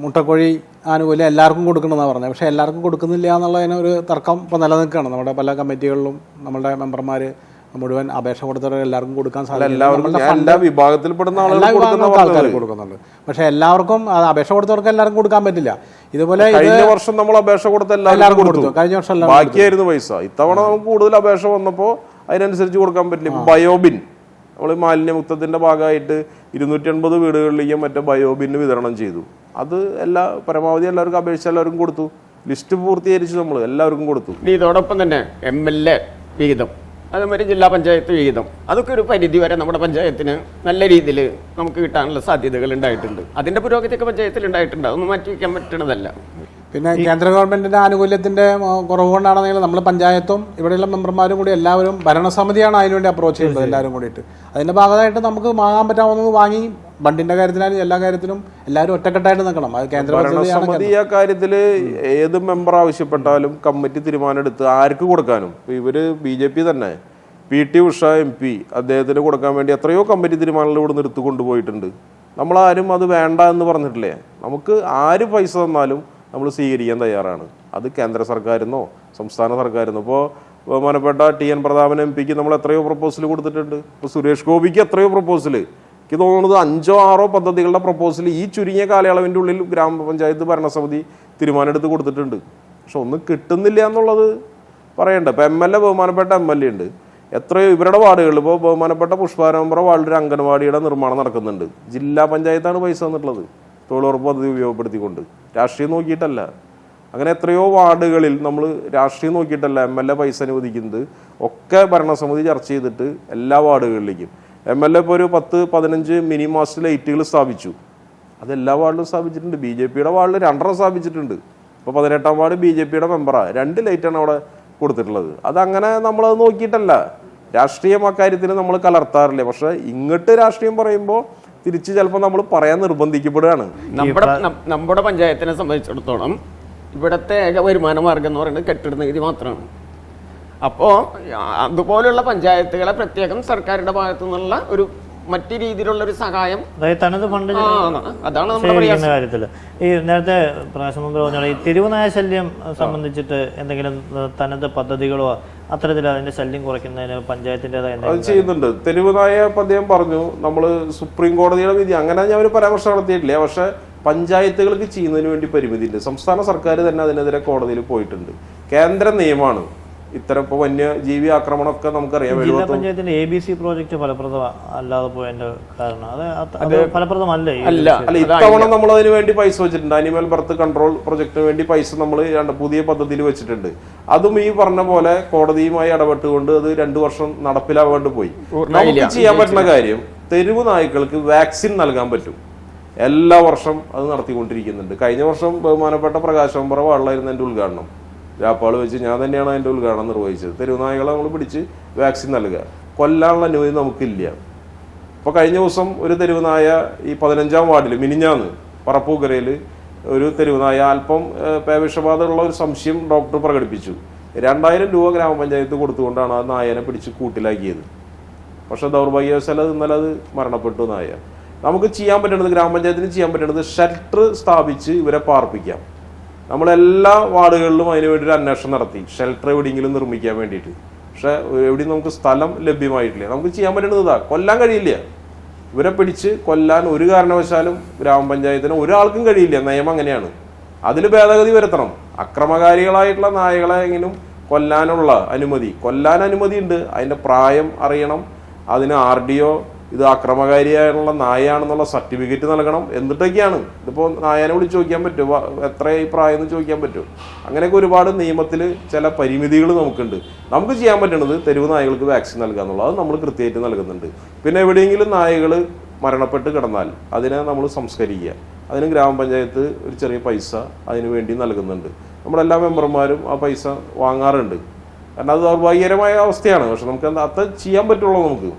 മുട്ടക്കോഴി ആനുകൂല്യം എല്ലാവർക്കും കൊടുക്കണമെന്നാണ് പറഞ്ഞത്. പക്ഷേ എല്ലാവർക്കും കൊടുക്കുന്നില്ല എന്നുള്ളതിനൊരു തർക്കം ഇപ്പോൾ നിലനിൽക്കുകയാണ്. നമ്മുടെ പല കമ്മിറ്റികളിലും നമ്മുടെ മെമ്പർമാർ മുഴുവൻ അപേക്ഷ കൊടുത്തവർ എല്ലാവർക്കും കൊടുക്കാൻ എല്ലാ വിഭാഗത്തിൽപ്പെടുന്ന ആൾക്കാർ കൊടുക്കുന്നുണ്ട്. പക്ഷേ എല്ലാവർക്കും അപേക്ഷ കൊടുത്തവർക്ക് എല്ലാവർക്കും കൊടുക്കാൻ പറ്റില്ല. ഇതുപോലെ കഴിഞ്ഞ വർഷം നമ്മൾ അപേക്ഷ കൊടുത്ത എല്ലാവർക്കും കൊടുത്തു. കഴിഞ്ഞ വർഷം ബാക്കിയായിരുന്നു പൈസ. ഇത്തവണ നമുക്ക് കൂടുതൽ അപേക്ഷ വന്നപ്പോൾ അതിനനുസരിച്ച് കൊടുക്കാൻ പറ്റില്ല. ബയോബിൻ നമ്മൾ മാലിന്യമുക്തത്തിന്റെ ഭാഗമായിട്ട് 280 വീടുകളിലേക്ക് മറ്റേ ബയോബിന് വിതരണം ചെയ്തു. അത് പരമാവധി എല്ലാവർക്കും അപേക്ഷിച്ച് എല്ലാവർക്കും കൊടുത്തു. ലിസ്റ്റ് പൂർത്തീകരിച്ച് നമ്മൾ എല്ലാവർക്കും കൊടുത്തു. ഇതോടൊപ്പം തന്നെ MLA വിഹിതം, അതുമാതിരി ജില്ലാ പഞ്ചായത്ത് വിഹിതം, അതൊക്കെ ഒരു പരിധി വരെ നമ്മുടെ പഞ്ചായത്തിന് നല്ല രീതിയിൽ നമുക്ക് കിട്ടാനുള്ള സാധ്യതകൾ ഉണ്ടായിട്ടുണ്ട്. അതിൻ്റെ പുരോഗതിയൊക്കെ പഞ്ചായത്തിൽ ഉണ്ടായിട്ടുണ്ട്. അതൊന്നും മാറ്റി വയ്ക്കാൻ പറ്റണതല്ല. പിന്നെ കേന്ദ്ര ഗവൺമെൻറ്റിൻ്റെ ആനുകൂല്യത്തിൻ്റെ കുറവ് കൊണ്ടാണെന്നെങ്കിൽ നമ്മൾ പഞ്ചായത്തും ഇവിടെയുള്ള മെമ്പർമാരും കൂടി എല്ലാവരും ഭരണസമിതിയാണ് അതിനുവേണ്ടി അപ്രോച്ച് ചെയ്യുന്നത്. എല്ലാവരും കൂടിയിട്ട് അതിൻ്റെ ഭാഗമായിട്ട് നമുക്ക് വാങ്ങാൻ പറ്റാവുന്നത് വാങ്ങി ഫണ്ടിൻ്റെ കാര്യത്തിനാലും എല്ലാ കാര്യത്തിലും എല്ലാവരും ഒറ്റക്കെട്ടായിട്ട് നിൽക്കണം. അത് കേന്ദ്ര ഭരണസമിതി ആ കാര്യത്തിൽ ഏത് മെമ്പർ ആവശ്യപ്പെട്ടാലും കമ്മിറ്റി തീരുമാനമെടുത്ത് ആർക്ക് കൊടുക്കാനും. ഇവര് BJP തന്നെ PT ഉഷ MP അദ്ദേഹത്തിന് കൊടുക്കാൻ വേണ്ടി എത്രയോ കമ്മിറ്റി തീരുമാനങ്ങൾ ഇവിടെ നിർത്തി കൊണ്ടുപോയിട്ടുണ്ട്. നമ്മളാരും അത് വേണ്ട എന്ന് പറഞ്ഞിട്ടില്ലേ. നമുക്ക് ആര് പൈസ തന്നാലും നമ്മൾ സ്വീകരിക്കാൻ തയ്യാറാണ്. അത് കേന്ദ്ര സർക്കാരിന്നോ സംസ്ഥാന സർക്കാരിന്നോ. ഇപ്പോൾ ബഹുമാനപ്പെട്ട TN പ്രതാപൻ MPക്ക് നമ്മൾ എത്രയോ പ്രപ്പോസൽ കൊടുത്തിട്ടുണ്ട്. ഇപ്പോൾ സുരേഷ് ഗോപിക്ക് എത്രയോ പ്രപ്പോസൽ. എനിക്ക് തോന്നുന്നത് 5 or 6 പദ്ധതികളുടെ പ്രപ്പോസൽ ഈ ചുരുങ്ങിയ കാലയളവിൻ്റെ ഉള്ളിൽ ഗ്രാമപഞ്ചായത്ത് ഭരണസമിതി തീരുമാനമെടുത്ത് കൊടുത്തിട്ടുണ്ട്. പക്ഷെ ഒന്നും കിട്ടുന്നില്ല എന്നുള്ളത് പറയണ്ട. ഇപ്പോൾ MLA ബഹുമാനപ്പെട്ട MLA ഉണ്ട്. എത്രയോ ഇവരുടെ വാർഡുകളിൽ ഇപ്പോൾ ബഹുമാനപ്പെട്ട പുഷ്പാരംഭറ വാർഡിൽ അംഗൻവാടിയുടെ നിർമ്മാണം നടക്കുന്നുണ്ട്. ജില്ലാ പഞ്ചായത്താണ് പൈസ തന്നിട്ടുള്ളത് തൊഴിലുറപ്പ് പദ്ധതി ഉപയോഗപ്പെടുത്തിക്കൊണ്ട്, രാഷ്ട്രീയം നോക്കിയിട്ടല്ല. അങ്ങനെ എത്രയോ വാർഡുകളിൽ നമ്മൾ രാഷ്ട്രീയം നോക്കിയിട്ടല്ല MLA പൈസ അനുവദിക്കുന്നത്. ഒക്കെ ഭരണസമിതി ചർച്ച ചെയ്തിട്ട് എല്ലാ വാർഡുകളിലേക്കും. MLA ഇപ്പോൾ ഒരു 10-15 മിനി മാസ്റ്റ് ലൈറ്റുകൾ സ്ഥാപിച്ചു. അത് എല്ലാ വാർഡിലും സ്ഥാപിച്ചിട്ടുണ്ട്. BJPയുടെ വാർഡിൽ 2 സ്ഥാപിച്ചിട്ടുണ്ട്. ഇപ്പോൾ 18-ാം വാർഡ് BJPയുടെ മെമ്പറാണ്. 2 ലൈറ്റാണ് അവിടെ കൊടുത്തിട്ടുള്ളത്. അതങ്ങനെ നമ്മളത് നോക്കിയിട്ടല്ല. രാഷ്ട്രീയം അക്കാര്യത്തിൽ നമ്മൾ കലർത്താറില്ല. പക്ഷെ ഇങ്ങോട്ട് രാഷ്ട്രീയം പറയുമ്പോൾ തിരിച്ച് ചിലപ്പോൾ നമ്മൾ പറയാൻ നിർബന്ധിക്കപ്പെടുകയാണ്. നമ്മുടെ പഞ്ചായത്തിനെ സംബന്ധിച്ചിടത്തോളം ഇവിടുത്തെ ഏക വരുമാന മാർഗം എന്ന് പറയുന്നത് കെട്ടിട നികുതി മാത്രമാണ്. അപ്പോൾ അതുപോലുള്ള പഞ്ചായത്തുകളെ പ്രത്യേകം സർക്കാരിന്റെ ഭാഗത്തു നിന്നുള്ള ഒരു മറ്റു രീതിയിലുള്ള ഒരു സഹായം, അതായത് തനത് ഫണ്ട് അതാണ് നമ്മുടെ കാര്യത്തിൽ. ഈ നേരത്തെ പ്രകാശ് മുമ്പ് പറഞ്ഞാൽ ഈ തെരുവുനായ ശല്യം സംബന്ധിച്ചിട്ട് എന്തെങ്കിലും തനത് പദ്ധതികളോ അത്തരത്തിൽ അതിന്റെ ശല്യം കുറയ്ക്കുന്നതിന് പഞ്ചായത്തിൻ്റെതായ അത് ചെയ്യുന്നുണ്ട്. തെരുവുനായ അദ്ദേഹം പറഞ്ഞു നമ്മൾ സുപ്രീം കോടതിയുടെ വിധി അങ്ങനെ ഞാൻ ഒരു പരാമർശം നടത്തിയിട്ടില്ല. പക്ഷെ പഞ്ചായത്തുകൾക്ക് ചെയ്യുന്നതിന് വേണ്ടി പരിമിതിയുണ്ട്. സംസ്ഥാന സർക്കാർ തന്നെ അതിനെതിരെ കോടതിയിൽ പോയിട്ടുണ്ട്. കേന്ദ്ര നിയമമാണ് ഇത്തരം ഇപ്പോൾ വന്യജീവി ആക്രമണമൊക്കെ നമുക്കറിയാം. ജില്ലാ പഞ്ചായത്തിന്റെ ABC പ്രോജക്റ്റ് ഫലപ്രദം അല്ലാതെ പോയതിന്റെ കാരണം അത് ഫലപ്രദമല്ലേ? അല്ല, ഇത്തവണ നമ്മൾ അതിന് വേണ്ടി പൈസ വെച്ചിട്ടുണ്ട്. അനിമൽ ബർത്ത് കൺട്രോൾ പ്രൊജക്ടിന് വേണ്ടി പൈസ നമ്മൾ പുതിയ പദ്ധതിയിൽ വെച്ചിട്ടുണ്ട്. അതും ഈ പറഞ്ഞ പോലെ കോടതിയുമായി ഇടപെട്ടുകൊണ്ട് അത് 2 വർഷം നടപ്പിലാവേണ്ടി പോയി. നമുക്ക് ചെയ്യാൻ പറ്റുന്ന കാര്യം തെരുവ് നായ്ക്കൾക്ക് വാക്സിൻ നൽകാൻ പറ്റും. എല്ലാ വർഷം അത് നടത്തിക്കൊണ്ടിരിക്കുന്നുണ്ട്. കഴിഞ്ഞ വർഷം ബഹുമാനപ്പെട്ട പ്രകാശംബറ വാളിലായിരുന്നു എൻ്റെ ഉദ്ഘാടനം. രാപ്പാൾ വെച്ച് ഞാൻ തന്നെയാണ് അതിൻ്റെ ഉദ്ഘാടനം നിർവഹിച്ചത്. തെരുവുനായകളെ നമ്മൾ പിടിച്ച് വാക്സിൻ നൽകുക. കൊല്ലാനുള്ള അനുമതി നമുക്കില്ല. ഇപ്പോൾ കഴിഞ്ഞ ദിവസം ഒരു തെരുവുനായ ഈ 15-ാം വാർഡിൽ മിനിഞ്ഞാന്ന് പറപ്പൂക്കരയിൽ ഒരു തെരുവുനായ അല്പം പേവിഷബാധ ഉള്ള ഒരു സംശയം ഡോക്ടർ പ്രകടിപ്പിച്ചു. 2000 രൂപ ഗ്രാമപഞ്ചായത്ത് കൊടുത്തുകൊണ്ടാണ് ആ നായനെ പിടിച്ച് കൂട്ടിലാക്കിയത്. പക്ഷെ ദൗർഭാഗ്യവശാൽ ഇന്നലെ അത് മരണപ്പെട്ടു നായ. നമുക്ക് ചെയ്യാൻ പറ്റുന്നത്, ഗ്രാമപഞ്ചായത്തിന് ചെയ്യാൻ പറ്റുന്നത് ഷെൽട്ടർ സ്ഥാപിച്ച് ഇവരെ പാർപ്പിക്കാം. നമ്മളെല്ലാ വാർഡുകളിലും അതിനുവേണ്ടി ഒരു അന്വേഷണം നടത്തി ഷെൽട്ടർ എവിടെയെങ്കിലും നിർമ്മിക്കാൻ വേണ്ടിയിട്ട്. പക്ഷെ എവിടെയും നമുക്ക് സ്ഥലം ലഭ്യമായിട്ടില്ല. നമുക്ക് ചെയ്യാൻ പറ്റുന്നത് ഇതാ, കൊല്ലാൻ കഴിയില്ല. ഇവരെ പിടിച്ച് കൊല്ലാൻ ഒരു കാരണവശാലും ഗ്രാമപഞ്ചായത്തിന് ഒരാൾക്കും കഴിയില്ല. നിയമം അങ്ങനെയാണ്. അതിൽ ഭേദഗതി വരുത്തണം. അക്രമകാരികളായിട്ടുള്ള നായകളെ എങ്കിലും കൊല്ലാനുള്ള അനുമതി ഉണ്ട്. അതിൻ്റെ പ്രായം അറിയണം. അതിന് RDO ഇത് അക്രമകാരിയായുള്ള നായയാണെന്നുള്ള സർട്ടിഫിക്കറ്റ് നൽകണം. എന്നിട്ടൊക്കെയാണ് ഇതിപ്പോൾ നായനെ വിളിച്ച് ചോദിക്കാൻ പറ്റുമോ, എത്രയായി പ്രായം എന്ന് ചോദിക്കാൻ പറ്റുമോ? അങ്ങനെയൊക്കെ ഒരുപാട് നിയമത്തിൽ ചില പരിമിതികൾ നമുക്കുണ്ട്. നമുക്ക് ചെയ്യാൻ പറ്റുന്നത് തെരുവ് നായകൾക്ക് വാക്സിൻ നൽകുക എന്നുള്ളത്. അത് നമ്മൾ കൃത്യമായിട്ട് നൽകുന്നുണ്ട്. പിന്നെ എവിടെയെങ്കിലും നായകൾ മരണപ്പെട്ട് കിടന്നാൽ അതിനെ നമ്മൾ സംസ്കരിക്കുക. അതിന് ഗ്രാമപഞ്ചായത്ത് ഒരു ചെറിയ പൈസ അതിന് വേണ്ടി നൽകുന്നുണ്ട്. നമ്മളെല്ലാ മെമ്പർമാരും ആ പൈസ വാങ്ങാറുണ്ട്. കാരണം അത് ദൗർഭാഗ്യകരമായ അവസ്ഥയാണ്. പക്ഷെ നമുക്ക് അത് ചെയ്യാൻ പറ്റുള്ളൂ. നമുക്ക്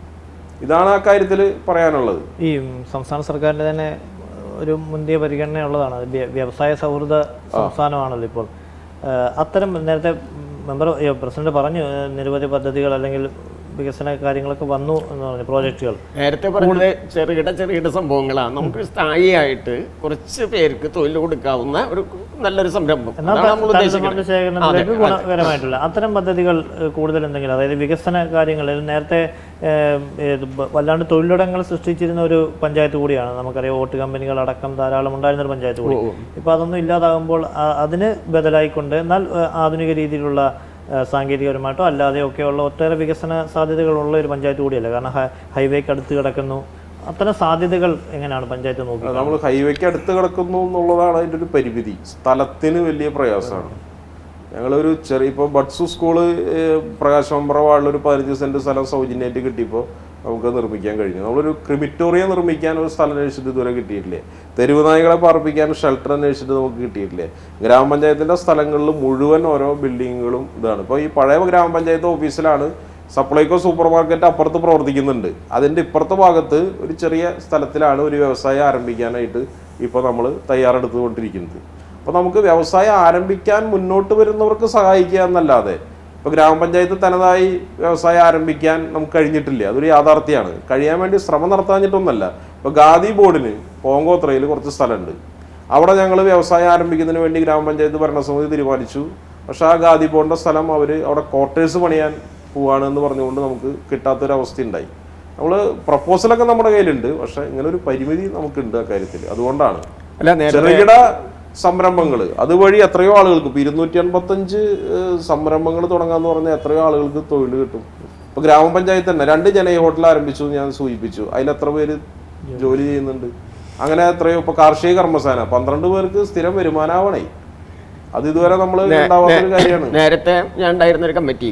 ഇതാണ് ആ കാര്യത്തിൽ പറയാനുള്ളത്. ഈ സംസ്ഥാന സർക്കാരിൻ്റെ തന്നെ ഒരു മുന്തിയ പരിഗണനയുള്ളതാണ്. വ്യവസായ സൗഹൃദ സംസ്ഥാനമാണല്ലോ ഇപ്പോൾ. അത്തരം നേരത്തെ പ്രസിഡന്റ് പറഞ്ഞു നിരവധി പദ്ധതികൾ അല്ലെങ്കിൽ വികസന കാര്യങ്ങളൊക്കെ വന്നു എന്ന് പറഞ്ഞു, പ്രോജക്റ്റുകൾ. നേരത്തെ പറഞ്ഞത് ചെറുകിട സംഭവങ്ങളാണ്. നമുക്ക് സ്ഥായിയായിട്ട് കുറച്ച് പേർക്ക് തൊഴിൽ കൊടുക്കാവുന്ന ഒരു നല്ലൊരു സംരംഭം. ശേഖരണത്തിലേക്ക് ഗുണകരമായിട്ടുള്ള അത്തരം പദ്ധതികൾ കൂടുതൽ എന്തെങ്കിലും, അതായത് വികസന കാര്യങ്ങളിൽ നേരത്തെ വല്ലാണ്ട് തൊഴിലിടങ്ങൾ സൃഷ്ടിച്ചിരുന്ന ഒരു പഞ്ചായത്ത് കൂടിയാണ്. നമുക്കറിയാം വോട്ട് കമ്പനികൾ അടക്കം ധാരാളം ഉണ്ടായിരുന്ന ഒരു പഞ്ചായത്ത് കൂടി. ഇപ്പോൾ അതൊന്നും ഇല്ലാതാകുമ്പോൾ അതിന് ബദലായിക്കൊണ്ട് എന്നാൽ ആധുനിക രീതിയിലുള്ള സാങ്കേതികപരമായിട്ടോ അല്ലാതെയോ ഒക്കെയുള്ള ഒട്ടേറെ വികസന സാധ്യതകളുള്ള ഒരു പഞ്ചായത്ത് കൂടിയല്ല. കാരണം ഹൈവേക്ക് അടുത്ത് കിടക്കുന്നു. അത്തരം സാധ്യതകൾ എങ്ങനെയാണ് പഞ്ചായത്ത് നോക്കുന്നത്? നമ്മൾ ഹൈവേക്ക് അടുത്ത് കിടക്കുന്നു എന്നുള്ളതാണ് അതിൻ്റെ ഒരു പരിമിതി. സ്ഥലത്തിന് വലിയ പ്രയാസമാണ്. ഞങ്ങളൊരു ഇപ്പോൾ ബഡ്സു സ്കൂള് പ്രകാശമമ്പ്ര വാർഡിലൊരു 15 സെൻറ്റ് സ്ഥലം സൗജന്യമായിട്ട് കിട്ടിയപ്പോൾ നമുക്ക് നിർമ്മിക്കാൻ കഴിഞ്ഞു. നമ്മളൊരു ക്രിമിറ്റോറിയം നിർമ്മിക്കാൻ ഒരു സ്ഥലം അന്വേഷിച്ചിട്ട് ഇതുവരെ കിട്ടിയിട്ടില്ലേ. തെരുവ് നായകളെ പാർപ്പിക്കാൻ ഷെൽട്ടർ അന്വേഷിച്ചിട്ട് നമുക്ക് കിട്ടിയിട്ടില്ലേ. ഗ്രാമപഞ്ചായത്തിൻ്റെ സ്ഥലങ്ങളിൽ മുഴുവൻ ഓരോ ബിൽഡിങ്ങുകളും ഇതാണ്. ഇപ്പോൾ ഈ പഴയ ഗ്രാമപഞ്ചായത്ത് ഓഫീസിലാണ് സപ്ലൈകോ സൂപ്പർ മാർക്കറ്റ് അപ്പുറത്ത് പ്രവർത്തിക്കുന്നുണ്ട്. അതിൻ്റെ ഇപ്പുറത്തെ ഭാഗത്ത് ഒരു ചെറിയ സ്ഥലത്തിലാണ് ഒരു വ്യവസായം ആരംഭിക്കാനായിട്ട് ഇപ്പോൾ നമ്മൾ തയ്യാറെടുത്തുകൊണ്ടിരിക്കുന്നത്. അപ്പോൾ നമുക്ക് വ്യവസായം ആരംഭിക്കാൻ മുന്നോട്ട് വരുന്നവർക്ക് സഹായിക്കുക എന്നല്ലാതെ ഇപ്പോൾ ഗ്രാമപഞ്ചായത്ത് തനതായി വ്യവസായം ആരംഭിക്കാൻ നമുക്ക് കഴിഞ്ഞിട്ടില്ല. അതൊരു യാഥാർത്ഥ്യമാണ്. കഴിയാൻ വേണ്ടി ശ്രമം നടത്താഞ്ഞിട്ടൊന്നല്ല. ഇപ്പോൾ ഖാദി ബോർഡിന് പോങ്കോത്രയിൽ കുറച്ച് സ്ഥലമുണ്ട്. അവിടെ ഞങ്ങൾ വ്യവസായം ആരംഭിക്കുന്നതിന് വേണ്ടി ഗ്രാമപഞ്ചായത്ത് ഭരണസമിതി തീരുമാനിച്ചു. പക്ഷേ ആ ഖാദി ബോർഡിൻ്റെ സ്ഥലം അവർ അവിടെ ക്വാർട്ടേഴ്സ് പണിയാൻ പോവാണെന്ന് പറഞ്ഞുകൊണ്ട് നമുക്ക് കിട്ടാത്തൊരവസ്ഥ ഉണ്ടായി. നമ്മൾ പ്രപ്പോസലൊക്കെ നമ്മുടെ കയ്യിലുണ്ട്. പക്ഷേ ഇങ്ങനെ ഒരു പരിമിതി നമുക്കുണ്ട് ആ കാര്യത്തിൽ. അതുകൊണ്ടാണ് ചെറുകിട സംരംഭങ്ങൾ അതുവഴി എത്രയോ ആളുകൾക്ക് ഇപ്പോൾ 285 സംരംഭങ്ങൾ തുടങ്ങാന്ന് പറഞ്ഞാൽ എത്രയോ ആളുകൾക്ക് തൊഴിൽ കിട്ടും. ഇപ്പോൾ ഗ്രാമപഞ്ചായത്ത് തന്നെ 2 ജനൈ ഹോട്ടൽ ആരംഭിച്ചു ഞാൻ സൂചിപ്പിച്ചു. അതിലെത്ര പേര് ജോലി ചെയ്യുന്നുണ്ട്? അങ്ങനെ എത്രയോ ഇപ്പോൾ കാർഷിക കർമ്മസേന 12 പേർക്ക് സ്ഥിരം വരുമാനമാവണേ. അത് ഇതുവരെ നമ്മൾ ഉണ്ടാവാത്തൊരു കാര്യമാണ്. നേരത്തെ ഞാൻ ഉണ്ടായിരുന്നൊരു കമ്മിറ്റി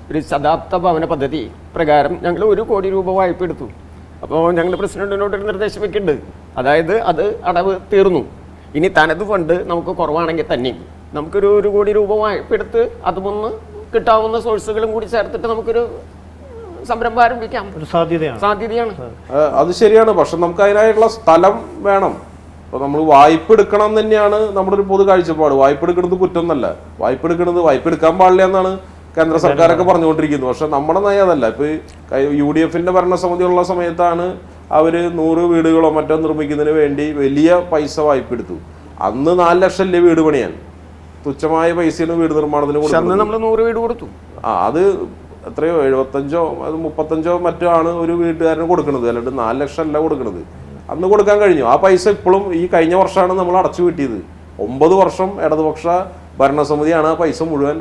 ഒരു ശതാബ്ദ ഭവന പദ്ധതി പ്രകാരം ഞങ്ങൾ 1 കോടി രൂപ വായ്പ എടുത്തു. അപ്പോൾ ഞങ്ങൾ പ്രസിഡന്റിനോട് ഒരു നിർദ്ദേശം വെക്കുന്നുണ്ട്. അതായത് അത് അടവ് തീർന്നു. ഇനി തനത് ഫണ്ട് നമുക്ക് കുറവാണെങ്കിൽ തന്നെയും നമുക്കൊരു 1 കോടി രൂപ വായ്പ എടുത്ത് അതുമൊന്ന് കിട്ടാവുന്ന സോഴ്സുകളും കൂടി ചേർത്തിട്ട് നമുക്കൊരു സംരംഭം ആരംഭിക്കാം. ഒരു സാധ്യതയാണ്. അത് ശരിയാണ്. പക്ഷെ നമുക്ക് അതിനായിട്ടുള്ള സ്ഥലം വേണം. അപ്പോൾ നമ്മൾ വായ്പ എടുക്കണം തന്നെയാണ് നമ്മുടെ ഒരു പൊതു കാഴ്ചപ്പാട്. വായ്പ എടുക്കുന്നത് കുറ്റമൊന്നല്ല. വായ്പ എടുക്കാൻ പാടില്ല എന്നാണ് കേന്ദ്ര സർക്കാരൊക്കെ പറഞ്ഞുകൊണ്ടിരിക്കുന്നത്. പക്ഷെ നമ്മുടെ നയം അതല്ല. ഇപ്പോൾ UDFന്റെ ഭരണസമിതി ഉള്ള സമയത്താണ് അവർ 100 വീടുകളോ മറ്റോ നിർമ്മിക്കുന്നതിന് വേണ്ടി വലിയ പൈസ വായ്പ എടുത്തു. അന്ന് 4 ലക്ഷം വീട് പണിയാൻ തുച്ഛമായ പൈസയാണ് വീട് നിർമ്മാണത്തിന് കൊടുക്കുന്നത്. നമ്മൾ 100 വീട് കൊടുത്തു. അത് എത്രയോ 75 അത് 35 മറ്റോ ആണ് ഒരു വീട്ടുകാരന് കൊടുക്കുന്നത്. അല്ലാണ്ട് 4 ലക്ഷം അല്ല കൊടുക്കുന്നത്. അന്ന് കൊടുക്കാൻ കഴിഞ്ഞു. ആ പൈസ ഇപ്പോഴും ഈ കഴിഞ്ഞ വർഷമാണ് നമ്മൾ അടച്ചു വീട്ടിയത്. 9 വർഷം ഇടതുപക്ഷ ഭരണസമിതിയാണ് ആ പൈസ മുഴുവൻ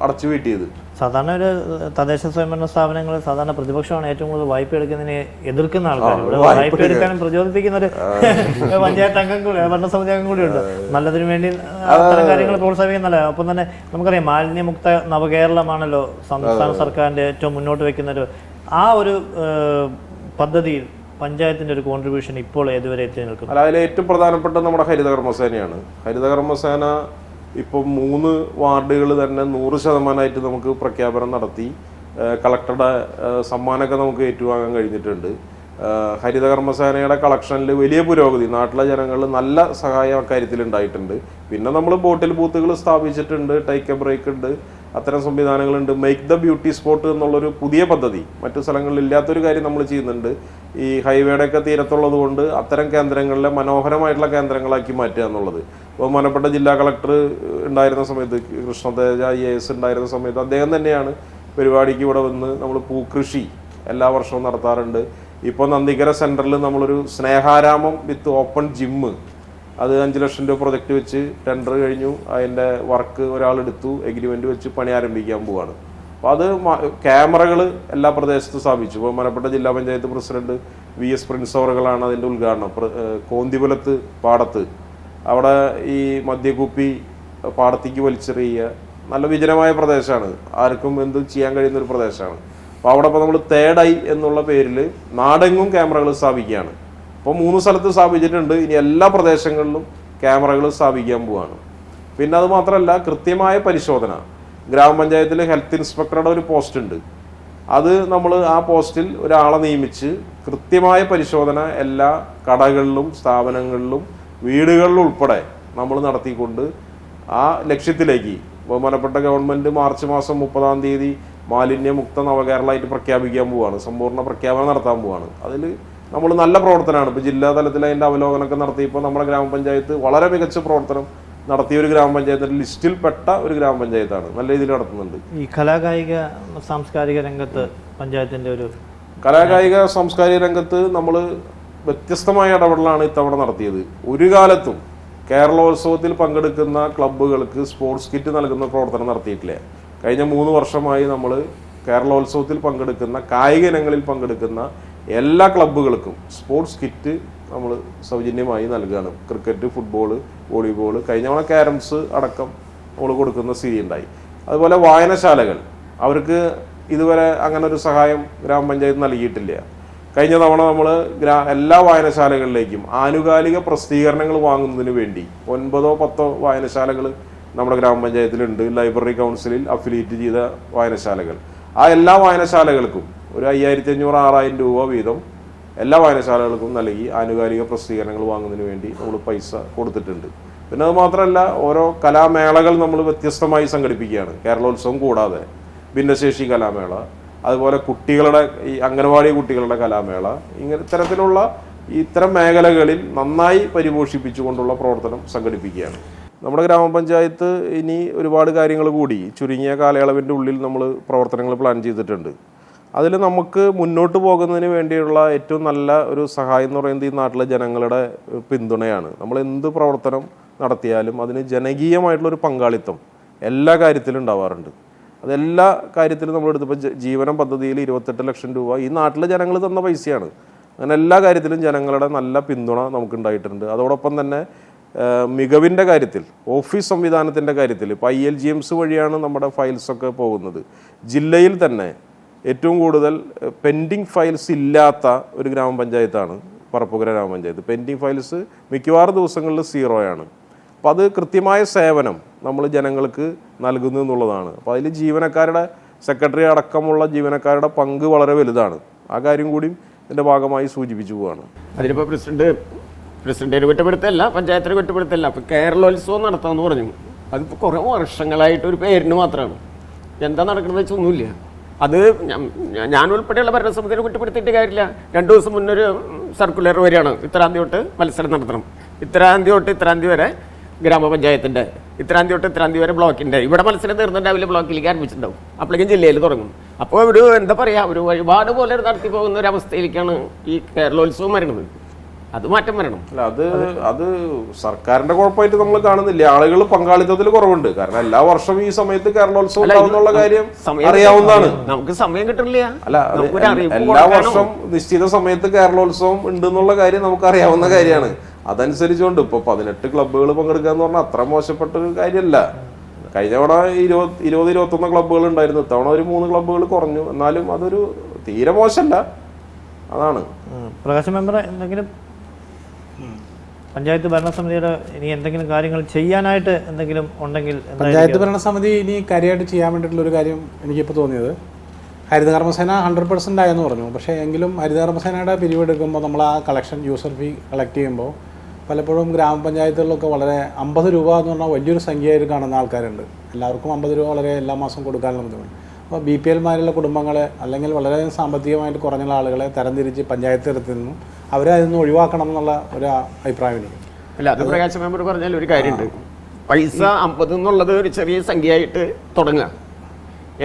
അടച്ചു വീട്ടിയത്. സാധാരണ ഒരു തദ്ദേശ സ്വയംഭരണ സ്ഥാപനങ്ങളിൽ സാധാരണ പ്രതിപക്ഷമാണ് ഏറ്റവും കൂടുതൽ വായ്പ എടുക്കുന്നതിനെ എതിർക്കുന്ന ആൾക്കാർ. ഇവിടെ വായ്പ എടുക്കാനും പ്രചോദിപ്പിക്കുന്ന ഒരു പഞ്ചായത്ത് അംഗം കൂടി ഭരണസമിതി അംഗം കൂടിയുണ്ട്. നല്ലതിനു വേണ്ടി അത്തരം കാര്യങ്ങൾ പ്രോത്സാഹിപ്പിക്കുന്നല്ല. ഒപ്പം തന്നെ നമുക്കറിയാം മാലിന്യമുക്ത നവകേരളമാണല്ലോ സംസ്ഥാന സർക്കാരിൻ്റെ ഏറ്റവും മുന്നോട്ട് വയ്ക്കുന്നൊരു ആ ഒരു പദ്ധതിയിൽ പഞ്ചായത്തിന്റെ ഒരു കോൺട്രിബ്യൂഷൻ ഇപ്പോൾ ഏതുവരെ എത്തി നിൽക്കുന്നു? അല്ല, അതിൽ ഏറ്റവും പ്രധാനപ്പെട്ട നമ്മുടെ ഹരിതകർമ്മസേനയാണ്. ഹരിതകർമ്മസേന ഇപ്പം 3 വാർഡുകൾ തന്നെ 100% നമുക്ക് പ്രഖ്യാപനം നടത്തി. കളക്ടറുടെ സമ്മാനമൊക്കെ നമുക്ക് ഏറ്റുവാങ്ങാൻ കഴിഞ്ഞിട്ടുണ്ട്. ഹരിതകർമ്മസേനയുടെ കളക്ഷനിൽ വലിയ പുരോഗതി, നാട്ടിലെ ജനങ്ങളിൽ നല്ല സഹായം അക്കാര്യത്തിൽ ഉണ്ടായിട്ടുണ്ട്. പിന്നെ നമ്മൾ ബോട്ടിൽ ബൂത്തുകൾ സ്ഥാപിച്ചിട്ടുണ്ട്, ടേക്ക് എ ബ്രേക്ക് ഉണ്ട്, അത്തരം സംവിധാനങ്ങളുണ്ട്. മേക്ക് ദ ബ്യൂട്ടി സ്പോട്ട് എന്നുള്ളൊരു പുതിയ പദ്ധതി മറ്റു സ്ഥലങ്ങളിൽ ഇല്ലാത്തൊരു കാര്യം നമ്മൾ ചെയ്യുന്നുണ്ട്. ഈ ഹൈവേയുടെയൊക്കെ തീരത്തുള്ളത് കൊണ്ട് അത്തരം കേന്ദ്രങ്ങളിലെ മനോഹരമായിട്ടുള്ള കേന്ദ്രങ്ങളാക്കി മാറ്റുക എന്നുള്ളത്. ബഹുമാനപ്പെട്ട ജില്ലാ കളക്ടർ ഉണ്ടായിരുന്ന സമയത്ത്, കൃഷ്ണതേജ IAS ഉണ്ടായിരുന്ന സമയത്ത് അദ്ദേഹം തന്നെയാണ് പരിപാടിക്ക് ഇവിടെ വന്ന് നമ്മൾ പൂക്കൃഷി എല്ലാ വർഷവും നടത്താറുണ്ട്. ഇപ്പോൾ നന്ദിക്കര സെൻറ്ററിൽ നമ്മളൊരു സ്നേഹാരാമം വിത്ത് ഓപ്പൺ ജിമ്മ്, അത് 5 ലക്ഷം രൂപ പ്രൊജക്റ്റ് വെച്ച് ടെൻഡർ കഴിഞ്ഞു. അതിൻ്റെ വർക്ക് ഒരാളെടുത്തു, എഗ്രിമെൻറ്റ് വെച്ച് പണി ആരംഭിക്കാൻ പോവാണ്. അപ്പോൾ അത് ക്യാമറകൾ എല്ലാ പ്രദേശത്തും സ്ഥാപിച്ചു. ബഹുമാനപ്പെട്ട ജില്ലാ പഞ്ചായത്ത് പ്രസിഡന്റ് VS പ്രിൻസ് അവറുകളാണ് അതിൻ്റെ ഉദ്ഘാടനം. കോന്തിപുലത്ത് പാടത്ത് അവിടെ ഈ മദ്യക്കുപ്പി പാടത്തേക്ക് വലിച്ചെറിയുക, നല്ല വിജനമായ പ്രദേശമാണ്, ആർക്കും എന്തും ചെയ്യാൻ കഴിയുന്ന ഒരു പ്രദേശമാണ്. അപ്പോൾ അവിടെ ഇപ്പോൾ നമ്മൾ തേർഡ് ഐ എന്നുള്ള പേരിൽ നാടെങ്ങും ക്യാമറകൾ സ്ഥാപിക്കുകയാണ്. അപ്പോൾ 3 സ്ഥലത്ത് സ്ഥാപിച്ചിട്ടുണ്ട്. ഇനി എല്ലാ പ്രദേശങ്ങളിലും ക്യാമറകൾ സ്ഥാപിക്കാൻ പോവുകയാണ്. പിന്നെ അത് മാത്രമല്ല, കൃത്യമായ പരിശോധന. ഗ്രാമപഞ്ചായത്തിൽ ഹെൽത്ത് ഇൻസ്പെക്ടറുടെ ഒരു പോസ്റ്റ് ഉണ്ട്. അത് നമ്മൾ ആ പോസ്റ്റിൽ ഒരാളെ നിയമിച്ച് കൃത്യമായ പരിശോധന എല്ലാ കടകളിലും സ്ഥാപനങ്ങളിലും വീടുകളിലും ഉൾപ്പെടെ നമ്മൾ നടത്തിക്കൊണ്ട് ആ ലക്ഷ്യത്തിലേക്ക് ബഹുമാനപ്പെട്ട ഗവൺമെൻറ് മാർച്ച് മാസം 30-ാം തീയതി മാലിന്യമുക്ത നവകേരളമായിട്ട് പ്രഖ്യാപിക്കാൻ പോവുകയാണ്. സമ്പൂർണ്ണ പ്രഖ്യാപനം നടത്താൻ പോവുകയാണ്. അതിൽ നമ്മൾ നല്ല പ്രവർത്തനമാണ്. ഇപ്പോൾ ജില്ലാ തലത്തിൽ അതിൻ്റെ അവലോകനമൊക്കെ നടത്തിയപ്പോൾ നമ്മുടെ ഗ്രാമപഞ്ചായത്ത് വളരെ മികച്ച പ്രവർത്തനം നടത്തിയ ഒരു ഗ്രാമപഞ്ചായത്തിൻ്റെ ലിസ്റ്റിൽപ്പെട്ട ഒരു ഗ്രാമപഞ്ചായത്താണ്. നല്ല രീതിയിൽ നടത്തുന്നുണ്ട്. ഈ കലാകായിക സാംസ്കാരിക രംഗത്ത് പഞ്ചായത്തിൻ്റെ ഒരു കലാകായിക സാംസ്കാരിക രംഗത്ത് നമ്മൾ വ്യത്യസ്തമായ ഇടപെടലാണ് ഇത്തവണ നടത്തിയത്. ഒരു കാലത്തും കേരളോത്സവത്തിൽ പങ്കെടുക്കുന്ന ക്ലബ്ബുകൾക്ക് സ്പോർട്സ് കിറ്റ് നൽകുന്ന പ്രവർത്തനം നടത്തിയിട്ടില്ല. കഴിഞ്ഞ 3 വർഷമായി നമ്മൾ കേരളോത്സവത്തിൽ പങ്കെടുക്കുന്ന കായിക ഇനങ്ങളിൽ പങ്കെടുക്കുന്ന എല്ലാ ക്ലബ്ബുകൾക്കും സ്പോർട്സ് കിറ്റ് നമ്മൾ സൗജന്യമായി നൽകുകയാണ്. ക്രിക്കറ്റ്, ഫുട്ബോൾ, വോളിബോൾ, കഴിഞ്ഞ തവണ ക്യാരംസ് അടക്കം നമ്മൾ കൊടുക്കുന്ന സ്ഥിതി ഉണ്ടായി. അതുപോലെ വായനശാലകൾ, അവർക്ക് ഇതുവരെ അങ്ങനെ ഒരു സഹായം ഗ്രാമപഞ്ചായത്ത് നൽകിയിട്ടില്ല. കഴിഞ്ഞ തവണ നമ്മൾ എല്ലാ വായനശാലകളിലേക്കും ആനുകാലിക പ്രസിദ്ധീകരണങ്ങൾ വാങ്ങുന്നതിന് വേണ്ടി 9-10 വായനശാലകൾ നമ്മുടെ ഗ്രാമപഞ്ചായത്തിലുണ്ട്. ലൈബ്രറി കൗൺസിലിൽ അഫിലിയേറ്റ് ചെയ്ത വായനശാലകൾ. ആ എല്ലാ വായനശാലകൾക്കും ഒരു 5500-6000 രൂപ വീതം എല്ലാ വായനശാലകൾക്കും നൽകി ആനുകാലിക പ്രസിദ്ധീകരണങ്ങൾ വാങ്ങുന്നതിന് വേണ്ടി നമ്മൾ പൈസ കൊടുത്തിട്ടുണ്ട്. പിന്നെ അത് മാത്രമല്ല, ഓരോ കലാമേളകൾ നമ്മൾ വ്യത്യസ്തമായി സംഘടിപ്പിക്കുകയാണ്. കേരളോത്സവം കൂടാതെ ഭിന്നശേഷി കലാമേള, അതുപോലെ കുട്ടികളുടെ ഈ അംഗനവാടി കുട്ടികളുടെ കലാമേള, ഇത്തരത്തിലുള്ള ഇത്തരം മേഖലകളിൽ നന്നായി പരിപോഷിപ്പിച്ചുകൊണ്ടുള്ള പ്രവർത്തനം സംഘടിപ്പിക്കുകയാണ്. നമ്മുടെ ഗ്രാമപഞ്ചായത്ത് ഇനി ഒരുപാട് കാര്യങ്ങൾ കൂടി ചുരുങ്ങിയ കാലയളവിൻ്റെ ഉള്ളിൽ നമ്മൾ പ്രവർത്തനങ്ങൾ പ്ലാൻ ചെയ്തിട്ടുണ്ട്. അതിൽ നമുക്ക് മുന്നോട്ട് പോകുന്നതിന് വേണ്ടിയുള്ള ഏറ്റവും നല്ല ഒരു സഹായം എന്ന് പറയുന്നത് ഈ നാട്ടിലെ ജനങ്ങളുടെ പിന്തുണയാണ്. നമ്മൾ എന്ത് പ്രവർത്തനം നടത്തിയാലും അതിന് ജനകീയമായിട്ടുള്ളൊരു പങ്കാളിത്തം എല്ലാ കാര്യത്തിലും ഉണ്ടാവാറുണ്ട്. അതെല്ലാ കാര്യത്തിലും നമ്മളെടുത്തപ്പോൾ ജീവനം പദ്ധതിയിൽ 28 ലക്ഷം രൂപ ഈ നാട്ടിലെ ജനങ്ങൾ തന്ന പൈസയാണ്. അങ്ങനെ എല്ലാ കാര്യത്തിലും ജനങ്ങളുടെ നല്ല പിന്തുണ നമുക്കുണ്ടായിട്ടുണ്ട്. അതോടൊപ്പം തന്നെ മികവിൻ്റെ കാര്യത്തിൽ, ഓഫീസ് സംവിധാനത്തിൻ്റെ കാര്യത്തിൽ ഇപ്പോൾ ILGMS വഴിയാണ് നമ്മുടെ ഫയൽസൊക്കെ പോകുന്നത്. ജില്ലയിൽ തന്നെ ഏറ്റവും കൂടുതൽ പെൻഡിങ് ഫയൽസ് ഇല്ലാത്ത ഒരു ഗ്രാമപഞ്ചായത്താണ് പറപ്പൂക്കര ഗ്രാമപഞ്ചായത്ത്. പെൻഡിങ് ഫയൽസ് മിക്കവാറും ദിവസങ്ങളിൽ 0 അപ്പോൾ അത് കൃത്യമായ സേവനം നമ്മൾ ജനങ്ങൾക്ക് നൽകുന്നു എന്നുള്ളതാണ്. അപ്പോൾ അതിൽ ജീവനക്കാരുടെ, സെക്രട്ടറി അടക്കമുള്ള ജീവനക്കാരുടെ പങ്ക് വളരെ വലുതാണ്. ആ കാര്യം കൂടി ഇതിൻ്റെ ഭാഗമായി സൂചിപ്പിച്ചു പോവാണ്. അതിലിപ്പോൾ പ്രസിഡന്റിനെ കുറ്റപ്പെടുത്തല്ല, പഞ്ചായത്തിനെ കുറ്റപ്പെടുത്തല്ല. അപ്പോൾ കേരളോത്സവം നടത്താമെന്ന് പറഞ്ഞു. അതിപ്പോൾ കുറേ വർഷങ്ങളായിട്ട് ഒരു പേരിന് മാത്രമാണ്. എന്താ നടക്കുന്നത് വെച്ചാൽ ഒന്നുമില്ല. അത് ഞാൻ ഉൾപ്പെടെയുള്ള ഭരണസമിതിയെ കുറ്റപ്പെടുത്തിയിട്ട് കാര്യമില്ല. 2 ദിവസം മുന്നൊരു സർക്കുലർ വരികയാണ്, ഇത്രാം തീയതി തൊട്ട് മത്സരം നടത്തണം, ഇത്രാം തീയതി തൊട്ട് ഇത്രാം തീയതി വരെ ഗ്രാമപഞ്ചായത്തിൻ്റെ, ഇത്രാം തീയതി തൊട്ട് ഇത്രാം തീയതി വരെ ബ്ലോക്കിൻ്റെ. ഇവിടെ മത്സരം തീർന്നിട്ടുണ്ടാവില്ല, ബ്ലോക്കിലേക്ക് ആരംഭിച്ചിട്ടുണ്ടാവും, അപ്പോഴേക്കും ജില്ലയിൽ തുടങ്ങും. അപ്പോൾ ഒരു എന്താ പറയുക, ഒരു വഴിപാട് പോലെ നടത്തി പോകുന്ന ഒരു അവസ്ഥയിലേക്കാണ് ഈ കേരളോത്സവം വരുന്നത്. അത് മാറ്റം വരണം. അല്ല, അത് സർക്കാരിന്റെ കുഴപ്പമായിട്ട് നമ്മൾ കാണുന്നില്ല. ആളുകൾ പങ്കാളിത്തത്തിൽ കുറവുണ്ട്. കാരണം എല്ലാ വർഷവും ഈ സമയത്ത് കേരളോത്സവം ഉണ്ടാവുന്നുള്ള കാര്യം അറിയാവുന്നതാണ്. നമുക്ക് സമയം കിട്ടില്ല. അല്ല, എല്ലാ വർഷവും നിശ്ചിത സമയത്ത് കേരളോത്സവം ഉണ്ടെന്നുള്ള കാര്യം നമുക്ക് അറിയാവുന്ന കാര്യമാണ്. അതനുസരിച്ചുകൊണ്ട് ഇപ്പൊ 18 ക്ലബ്ബുകൾ പങ്കെടുക്കുക എന്ന് പറഞ്ഞാൽ അത്ര മോശപ്പെട്ട ഒരു കാര്യമല്ല. കഴിഞ്ഞ തവണ 20-21 ക്ലബ്ബുകൾ ഉണ്ടായിരുന്നു. ഇത്തവണ ഒരു 3 ക്ലബ്ബുകൾ കുറഞ്ഞു. എന്നാലും അതൊരു തീരെ മോശമല്ല. അതാണ്. പ്രകാശ് മെമ്പർ, എന്തെങ്കിലും പഞ്ചായത്ത് ഭരണസമിതിയുടെ ഇനി എന്തെങ്കിലും കാര്യങ്ങൾ ചെയ്യാനായിട്ട് എന്തെങ്കിലും ഉണ്ടെങ്കിൽ? പഞ്ചായത്ത് ഭരണസമിതി ഇനി കാര്യമായിട്ട് ചെയ്യാൻ വേണ്ടിയിട്ടുള്ള ഒരു കാര്യം എനിക്കിപ്പോൾ തോന്നിയത്, ഹരിതകർമ്മസേന 100% ആയെന്ന് പറഞ്ഞു. പക്ഷേ എങ്കിലും ഹരിതകർമ്മസേനയുടെ പിരിവെടുക്കുമ്പോൾ നമ്മൾ ആ കളക്ഷൻ യൂസർ ഫീ കളക്ട് ചെയ്യുമ്പോൾ പലപ്പോഴും ഗ്രാമപഞ്ചായത്തുകളിലൊക്കെ വളരെ 50 രൂപ എന്ന് പറഞ്ഞാൽ വലിയൊരു സംഖ്യയായിട്ട് കാണുന്ന ആൾക്കാരുണ്ട്. എല്ലാവർക്കും 50 രൂപ വളരെ എല്ലാ മാസം കൊടുക്കാനുള്ള ബുദ്ധിമുട്ട്. അപ്പോൾ BPL-മാരുള്ള കുടുംബങ്ങളെ, അല്ലെങ്കിൽ വളരെ സാമ്പത്തികമായിട്ട് കുറഞ്ഞ ആളുകളെ തരംതിരിച്ച് പഞ്ചായത്ത് തലത്തിൽ നിന്നും അവരെ അതിൽ നിന്ന് ഒഴിവാക്കണം എന്നുള്ള ഒരു അഭിപ്രായം എനിക്ക്. അല്ല, അത് പ്രകാശ് മെമ്പർ പറഞ്ഞാൽ ഒരു കാര്യമുണ്ട്. പൈസ 50 എന്നുള്ളത് ഒരു ചെറിയ സംഖ്യയായിട്ട് തുടങ്ങുക,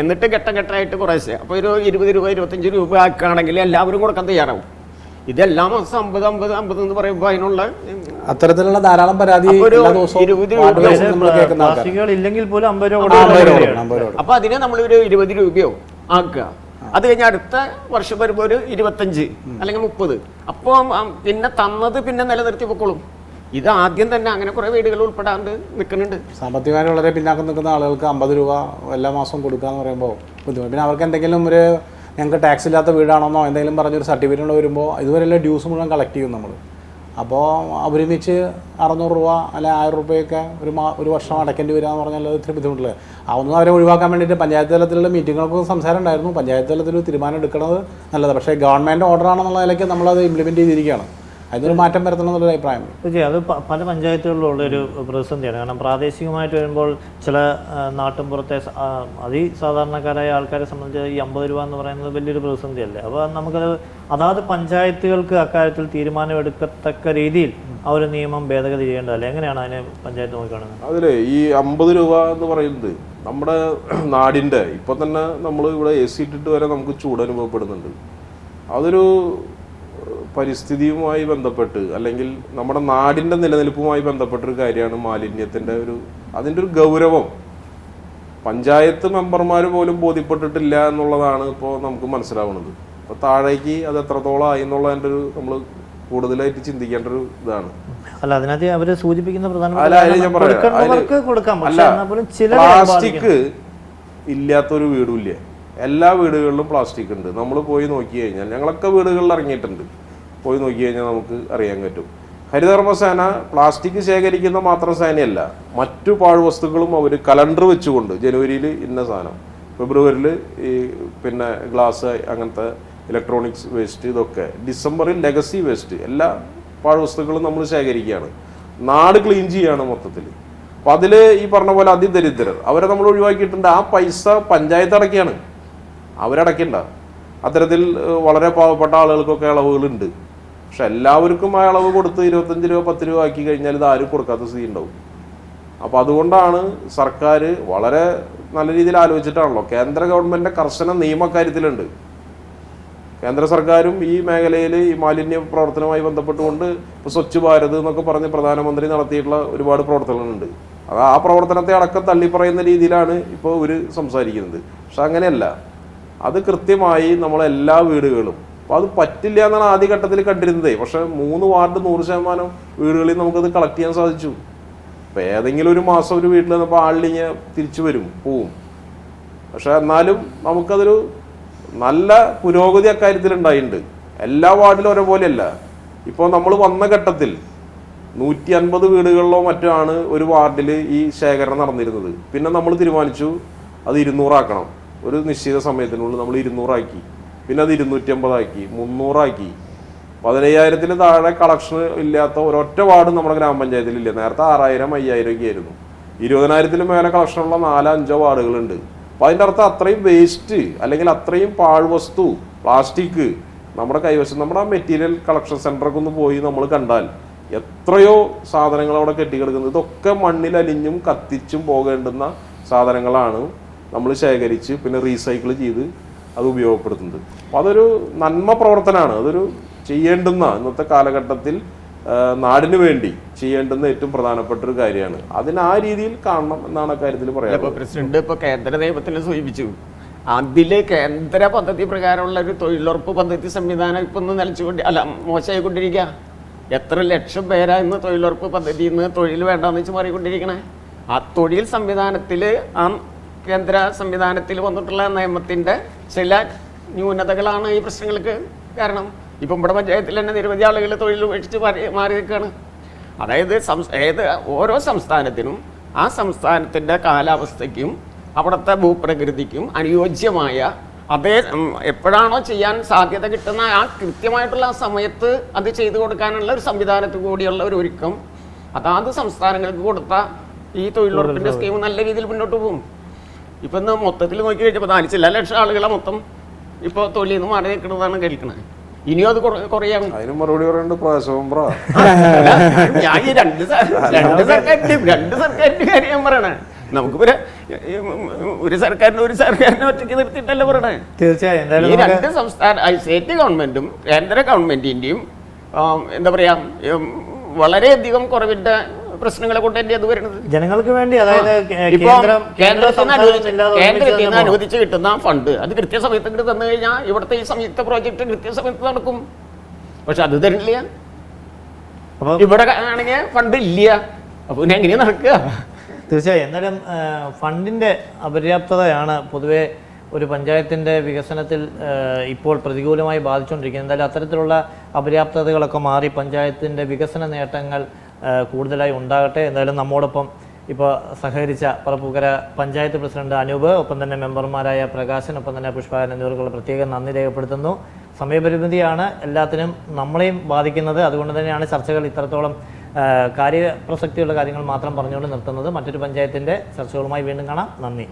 എന്നിട്ട് ഘട്ടഘട്ടമായിട്ട് കുറേശ്ശെ. അപ്പോൾ ഒരു 20 രൂപ 25 രൂപ ആക്കുകയാണെങ്കിൽ എല്ലാവരും കൊടുക്കാൻ തയ്യാറാവും. ഇതെല്ലാ മാസം 50 എന്ന് പറയുമ്പോൾ അതിനുള്ള അത്തരത്തിലുള്ള ധാരാളം പരാതി ഒരു എല്ലാ ദിവസവും 20 രൂപ വാർഡ് വൈസ് നമ്മൾ കേൾക്കുന്ന ആൾക്കാർ. പ്ലാസ്റ്റിക്കുകൾ ഇല്ലെങ്കിൽ പോലും 50 രൂപ 50 രൂപ കൊടുക്കണം. 50 രൂപ. അപ്പൊ അതിനെ നമ്മളൊരു 20 രൂപയോ ആക്കുക. അത് കഴിഞ്ഞ് അടുത്ത വർഷം വരുമ്പോൾ ഒരു 25 അല്ലെങ്കിൽ 30. അപ്പോൾ പിന്നെ തന്നത് പിന്നെ നിലനിർത്തി പൊക്കോളും. ഇത് ആദ്യം തന്നെ അങ്ങനെ കുറെ വീടുകൾ ഉൾപ്പെടാണ്ട് നിൽക്കുന്നുണ്ട്. സാമ്പത്തികമായി വളരെ പിന്നാക്കം നിൽക്കുന്ന ആളുകൾക്ക് 50 രൂപ എല്ലാ മാസവും കൊടുക്കുക എന്ന് പറയുമ്പോൾ ബുദ്ധിമുട്ട്. പിന്നെ അവർക്ക് എന്തെങ്കിലും ഒരു ഞങ്ങൾക്ക് ടാക്സ് ഇല്ലാത്ത വീടാണെന്നോ എന്തെങ്കിലും പറഞ്ഞൊരു സർട്ടിഫിക്കറ്റ് വരുമ്പോൾ ഇതുവരെയുള്ള ഡ്യൂസ് മുഴുവൻ കളക്ട് ചെയ്യും നമ്മൾ. അപ്പോൾ ഒരുമിച്ച് 600 രൂപ അല്ലെ 1000 രൂപയൊക്കെ ഒരു വർഷം അടയ്ക്കേണ്ടി വരിക എന്ന് പറഞ്ഞാൽ ഇത്തിരി ബുദ്ധിമുട്ടില്ല. അതൊന്നും അവരെ ഒഴിവാക്കാൻ വേണ്ടിയിട്ട് പഞ്ചായത്ത് തലത്തിലുള്ള മീറ്റിങ്ങുകൾക്ക് സംസാരം ഉണ്ടായിരുന്നു. പഞ്ചായത്ത് തലത്തിൽ തീരുമാനം എടുക്കുന്നത് നല്ലത്. പക്ഷേ ഗവൺമെൻറ് ഓർഡറാണെന്നുള്ള നിലയ്ക്ക് നമ്മളത് ഇംപ്ലിമെൻറ്റ് ചെയ്തിരിക്കുകയാണ്. അതിനൊരു മാറ്റം വരുത്തണം എന്നുള്ളൊരു അഭിപ്രായം. അത് പല പഞ്ചായത്തുകളിലുള്ളൊരു പ്രതിസന്ധിയാണ്. കാരണം പ്രാദേശികമായിട്ട് വരുമ്പോൾ ചില നാട്ടിൻപുറത്തെ അതിസാധാരണക്കാരായ ആൾക്കാരെ സംബന്ധിച്ച് ഈ 50 രൂപ എന്ന് പറയുന്നത് വലിയൊരു പ്രതിസന്ധിയല്ലേ. അപ്പോൾ നമുക്കത് അതാത് പഞ്ചായത്തുകൾക്ക് അക്കാര്യത്തിൽ തീരുമാനമെടുക്കത്തക്ക രീതിയിൽ ആ ഒരു നിയമം ഭേദഗതി ചെയ്യേണ്ടതല്ലേ? എങ്ങനെയാണ് അതിനെ പഞ്ചായത്ത് നോക്കിക്കാണുന്നത്? അതിലെ ഈ 50 രൂപ എന്ന് പറയുന്നത് നമ്മുടെ നാടിൻ്റെ ഇപ്പം തന്നെ നമ്മൾ ഇവിടെ AC ഇട്ടിട്ട് വരെ നമുക്ക് ചൂട് അനുഭവപ്പെടുന്നുണ്ട്. അതൊരു പരിസ്ഥിതിയുമായി ബന്ധപ്പെട്ട് അല്ലെങ്കിൽ നമ്മുടെ നാടിൻ്റെ നിലനിൽപ്പുമായി ബന്ധപ്പെട്ടൊരു കാര്യമാണ് മാലിന്യത്തിൻ്റെ അതിൻ്റെ ഒരു ഗൗരവം പഞ്ചായത്ത് മെമ്പർമാർ പോലും ബോധ്യപ്പെട്ടിട്ടില്ല എന്നുള്ളതാണ് ഇപ്പോൾ നമുക്ക് മനസ്സിലാവുന്നത്. അപ്പോൾ താഴേക്ക് അത് എത്രത്തോളം ആയി എന്നുള്ളതിൻ്റെ നമ്മൾ കൂടുതലായിട്ട് ചിന്തിക്കേണ്ട ഒരു ഇതാണ്. അല്ല, അതിനകത്ത് അവർ സൂചിപ്പിക്കുന്ന പ്ലാസ്റ്റിക് ഇല്ലാത്തൊരു വീടുമില്ല. എല്ലാ വീടുകളിലും പ്ലാസ്റ്റിക് ഉണ്ട്. നമ്മൾ പോയി നോക്കി കഴിഞ്ഞാൽ ഞങ്ങളൊക്കെ വീടുകളിൽ ഇറങ്ങിയിട്ടുണ്ട്. പോയി നോക്കി കഴിഞ്ഞാൽ നമുക്ക് അറിയാൻ പറ്റും. ഹരിതകർമ്മസേന പ്ലാസ്റ്റിക് ശേഖരിക്കുന്ന മാത്രം സേനയല്ല, മറ്റു പാഴ്വസ്തുക്കളും അവർ കലണ്ടർ വെച്ചുകൊണ്ട് ജനുവരിയിൽ ഇന്ന സാധനം, ഫെബ്രുവരിയിൽ ഈ പിന്നെ ഗ്ലാസ് അങ്ങനത്തെ ഇലക്ട്രോണിക്സ് വേസ്റ്റ്, ഇതൊക്കെ ഡിസംബറിൽ ലെഗസി വേസ്റ്റ്, എല്ലാ പാഴ്വസ്തുക്കളും നമ്മൾ ശേഖരിക്കുകയാണ്. നാട് ക്ലീൻ ചെയ്യുകയാണ് മൊത്തത്തിൽ. അപ്പം അതിൽ ഈ പറഞ്ഞ പോലെ അതിദരിദ്രർ അവരെ നമ്മൾ ഒഴിവാക്കിയിട്ടുണ്ട്. ആ പൈസ പഞ്ചായത്ത് അടയ്ക്കുകയാണ്, അവരടയ്ക്കണ്ട. അത്തരത്തിൽ വളരെ പാവപ്പെട്ട ആളുകൾക്കൊക്കെ ഇളവുകളുണ്ട്. പക്ഷെ എല്ലാവർക്കും ആ ഇളവ് കൊടുത്ത് 25 രൂപ 10 രൂപ ആക്കി കഴിഞ്ഞാൽ ഇത് ആരും കൊടുക്കാത്ത സ്ഥിതി ഉണ്ടാവും. അപ്പോൾ അതുകൊണ്ടാണ് സർക്കാർ വളരെ നല്ല രീതിയിൽ ആലോചിച്ചിട്ടാണല്ലോ. കേന്ദ്ര ഗവൺമെൻറ്റിൻ്റെ കർശന നിയമക്കാര്യത്തിലുണ്ട്. കേന്ദ്ര സർക്കാരും ഈ മേഖലയിൽ ഈ മാലിന്യ പ്രവർത്തനവുമായി ബന്ധപ്പെട്ടുകൊണ്ട് ഇപ്പോൾ സ്വച്ഛ് ഭാരത് എന്നൊക്കെ പറഞ്ഞ് പ്രധാനമന്ത്രി നടത്തിയിട്ടുള്ള ഒരുപാട് പ്രവർത്തനങ്ങളുണ്ട്. അത് ആ പ്രവർത്തനത്തെ അടക്കം തള്ളിപ്പറയുന്ന രീതിയിലാണ് ഇപ്പോൾ ഇവർ സംസാരിക്കുന്നത്. പക്ഷെ അങ്ങനെയല്ല, അത് കൃത്യമായി നമ്മളെല്ലാ വീടുകളും. അപ്പോൾ അത് പറ്റില്ല എന്നാണ് ആദ്യഘട്ടത്തിൽ കണ്ടിരുന്നത്. പക്ഷേ 3 വാർഡ് 100% വീടുകളിൽ നമുക്കത് കളക്ട് ചെയ്യാൻ സാധിച്ചു. അപ്പോൾ ഏതെങ്കിലും ഒരു മാസം ഒരു വീട്ടിൽ നിന്നപ്പോൾ ആളിഞ്ഞ് തിരിച്ചു പോവും. പക്ഷെ എന്നാലും നമുക്കതൊരു നല്ല പുരോഗതി അക്കാര്യത്തിൽ ഉണ്ടായിട്ടുണ്ട്. എല്ലാ വാർഡിലും ഒരേപോലെയല്ല. ഇപ്പോൾ നമ്മൾ വന്ന ഘട്ടത്തിൽ 150 വീടുകളിലോ മറ്റോ ആണ് ഒരു വാർഡിൽ ഈ ശേഖരണം നടന്നിരുന്നത്. പിന്നെ നമ്മൾ തീരുമാനിച്ചു അത് 200 ആക്കണം. ഒരു നിശ്ചിത സമയത്തിനുള്ളിൽ നമ്മൾ 200 ആക്കി. പിന്നെ അത് 250 ആക്കി, 300 ആക്കി. 15,000-ൽ താഴെ കളക്ഷൻ ഇല്ലാത്ത ഒരൊറ്റ വാർഡ് നമ്മുടെ ഗ്രാമപഞ്ചായത്തിലില്ല. നേരത്തെ 6,000, 5,000 ഒക്കെ ആയിരുന്നു. 20,000-ൽ മേലെ കളക്ഷനുള്ള 4-5 വാർഡുകളുണ്ട്. അപ്പോൾ അതിൻ്റെ അർത്ഥം അത്രയും വേസ്റ്റ് അല്ലെങ്കിൽ അത്രയും പാഴ്വസ്തു പ്ലാസ്റ്റിക് നമ്മുടെ കൈവശം. നമ്മുടെ മെറ്റീരിയൽ കളക്ഷൻ സെൻ്ററൊക്കെ ഒന്ന് പോയി നമ്മൾ കണ്ടാൽ എത്രയോ സാധനങ്ങൾ അവിടെ കെട്ടിക്കിടക്കുന്നത്. ഇതൊക്കെ മണ്ണിൽ അലിഞ്ഞും കത്തിച്ചും പോകേണ്ടുന്ന സാധനങ്ങളാണ് നമ്മൾ ശേഖരിച്ച് പിന്നെ റീസൈക്കിൾ ചെയ്ത് അത് ഉപയോഗപ്പെടുത്തുന്നത്. അപ്പോൾ അതൊരു നന്മ പ്രവർത്തനമാണ്. അതൊരു ചെയ്യേണ്ടുന്ന ഇന്നത്തെ കാലഘട്ടത്തിൽ നാടിന് വേണ്ടി ചെയ്യേണ്ടുന്ന ഏറ്റവും പ്രധാനപ്പെട്ട ഒരു കാര്യമാണ്. അതിന് ആ രീതിയിൽ കാണണം എന്നാണ് കാര്യത്തിൽ പറയാനുള്ളത്. പ്രസിഡന്റ് ഇപ്പോൾ കേന്ദ്ര നിയമത്തിന് സൂചിപ്പിച്ചു. അതിൽ കേന്ദ്ര പദ്ധതി പ്രകാരമുള്ള ഒരു തൊഴിലുറപ്പ് പദ്ധതി സംവിധാനം ഇപ്പം ഒന്ന് മോശമായിക്കൊണ്ടിരിക്കുക. എത്ര ലക്ഷം പേരാ ഇന്ന് തൊഴിലുറപ്പ് പദ്ധതിയിൽ നിന്ന് തൊഴിൽ വേണ്ടാന്ന് വെച്ച് മാറിക്കൊണ്ടിരിക്കണേ. ആ തൊഴിൽ സംവിധാനത്തിൽ ആ കേന്ദ്ര സംവിധാനത്തിൽ വന്നിട്ടുള്ള നിയമത്തിൻ്റെ ചില ന്യൂനതകളാണ് ഈ പ്രശ്നങ്ങൾക്ക് കാരണം. ഇപ്പം ഇവിടെ പഞ്ചായത്തിൽ തന്നെ നിരവധി ആളുകൾ തൊഴിൽ ഉപേക്ഷിച്ച് മാറി നിൽക്കുകയാണ്. അതായത് ഓരോ സംസ്ഥാനത്തിനും ആ സംസ്ഥാനത്തിൻ്റെ കാലാവസ്ഥയ്ക്കും അവിടുത്തെ ഭൂപ്രകൃതിക്കും അനുയോജ്യമായ അതേ എപ്പോഴാണോ ചെയ്യാൻ സാധ്യത കിട്ടുന്ന ആ കൃത്യമായിട്ടുള്ള ആ സമയത്ത് അത് ചെയ്തു കൊടുക്കാനുള്ള ഒരു സംവിധാനത്തിൽ കൂടിയുള്ള ഒരു ഒരുക്കം അതാത് സംസ്ഥാനങ്ങൾക്ക് കൊടുത്ത ഈ തൊഴിലുറപ്പിൻ്റെ സ്കീം നല്ല രീതിയിൽ മുന്നോട്ട് പോകും. ഇപ്പം ഇന്ന് മൊത്തത്തിൽ നോക്കി കഴിഞ്ഞപ്പോൾ 4 ലക്ഷം ആളുകളെ മൊത്തം ഇപ്പോൾ തൊഴിലിൽ നിന്ന് മാറി നിൽക്കുന്നതാണ് കേൾക്കുന്നത്. ഇനിയും അത് കുറയാണ്. അതിന് മറുപടി പറയേണ്ട ഞാൻ ഈ രണ്ട് സർക്കാരിന്റെ കാര്യം ഞാൻ പറയണേ. നമുക്ക് പിന്നെ ഒരു സർക്കാരിനെ ഒറ്റയ്ക്ക് നിർത്തിയിട്ടല്ല പറയണേ. തീർച്ചയായും ഈ എന്തായാലും രണ്ട് സ്റ്റേറ്റ് ഗവൺമെന്റും കേന്ദ്ര ഗവൺമെന്റിന്റെയും എന്താ പറയാ വളരെയധികം കുറവിന്റെ പ്രശ്നങ്ങളെ കൊണ്ട് തന്നെ അത് വരുന്നത്. ജനങ്ങൾക്ക് വേണ്ടി, അതായത് ഇപ്പൊ കേന്ദ്രത്തിൽ നിന്ന് അനുവദിച്ച് കിട്ടുന്ന ഫണ്ട് അത് കൃത്യസമയത്ത് ഇങ്ങോട്ട് തന്നു കഴിഞ്ഞാൽ ഇവിടുത്തെ ഈ സംയുക്ത പ്രോജക്റ്റ് കൃത്യസമയത്ത് നടക്കും. പക്ഷെ അത് തരില്ല. ഇവിടെ ആണെങ്കിൽ ഫണ്ട് ഇല്ല. അപ്പൊ പിന്നെ എങ്ങനെയാ നടക്കുക? തീർച്ചയായും എന്തായാലും ഫണ്ടിന്റെ അപര്യാപ്തതയാണ് പൊതുവെ ഒരു പഞ്ചായത്തിന്റെ വികസനത്തിൽ ഇപ്പോൾ പ്രതികൂലമായി ബാധിച്ചുകൊണ്ടിരിക്കുന്നത്. എന്തായാലും അത്തരത്തിലുള്ള അപര്യാപ്തതകളൊക്കെ മാറി പഞ്ചായത്തിന്റെ വികസന നേട്ടങ്ങൾ കൂടുതലായി ഉണ്ടാകട്ടെ. എന്തായാലും നമ്മോടൊപ്പം ഇപ്പോൾ സഹകരിച്ച പറപ്പൂക്കര പഞ്ചായത്ത് പ്രസിഡന്റ് അനൂപ്, ഒപ്പം തന്നെ മെമ്പർമാരായ പ്രകാശൻ, ഒപ്പം തന്നെ പുഷ്പായൻ എന്നിവർക്കുള്ള പ്രത്യേകം നന്ദി രേഖപ്പെടുത്തുന്നു. സമയപരിമിതിയാണ് എല്ലാത്തിനും നമ്മളെയും ബാധിക്കുന്നത്. അതുകൊണ്ട് തന്നെയാണ് ചർച്ചകൾ ഇത്രത്തോളം കാര്യപ്രസക്തിയുള്ള കാര്യങ്ങൾ മാത്രം പറഞ്ഞുകൊണ്ട് നിർത്തുന്നത്. മറ്റൊരു പഞ്ചായത്തിൻ്റെ ചർച്ചകളുമായി വീണ്ടും കാണാം. നന്ദി.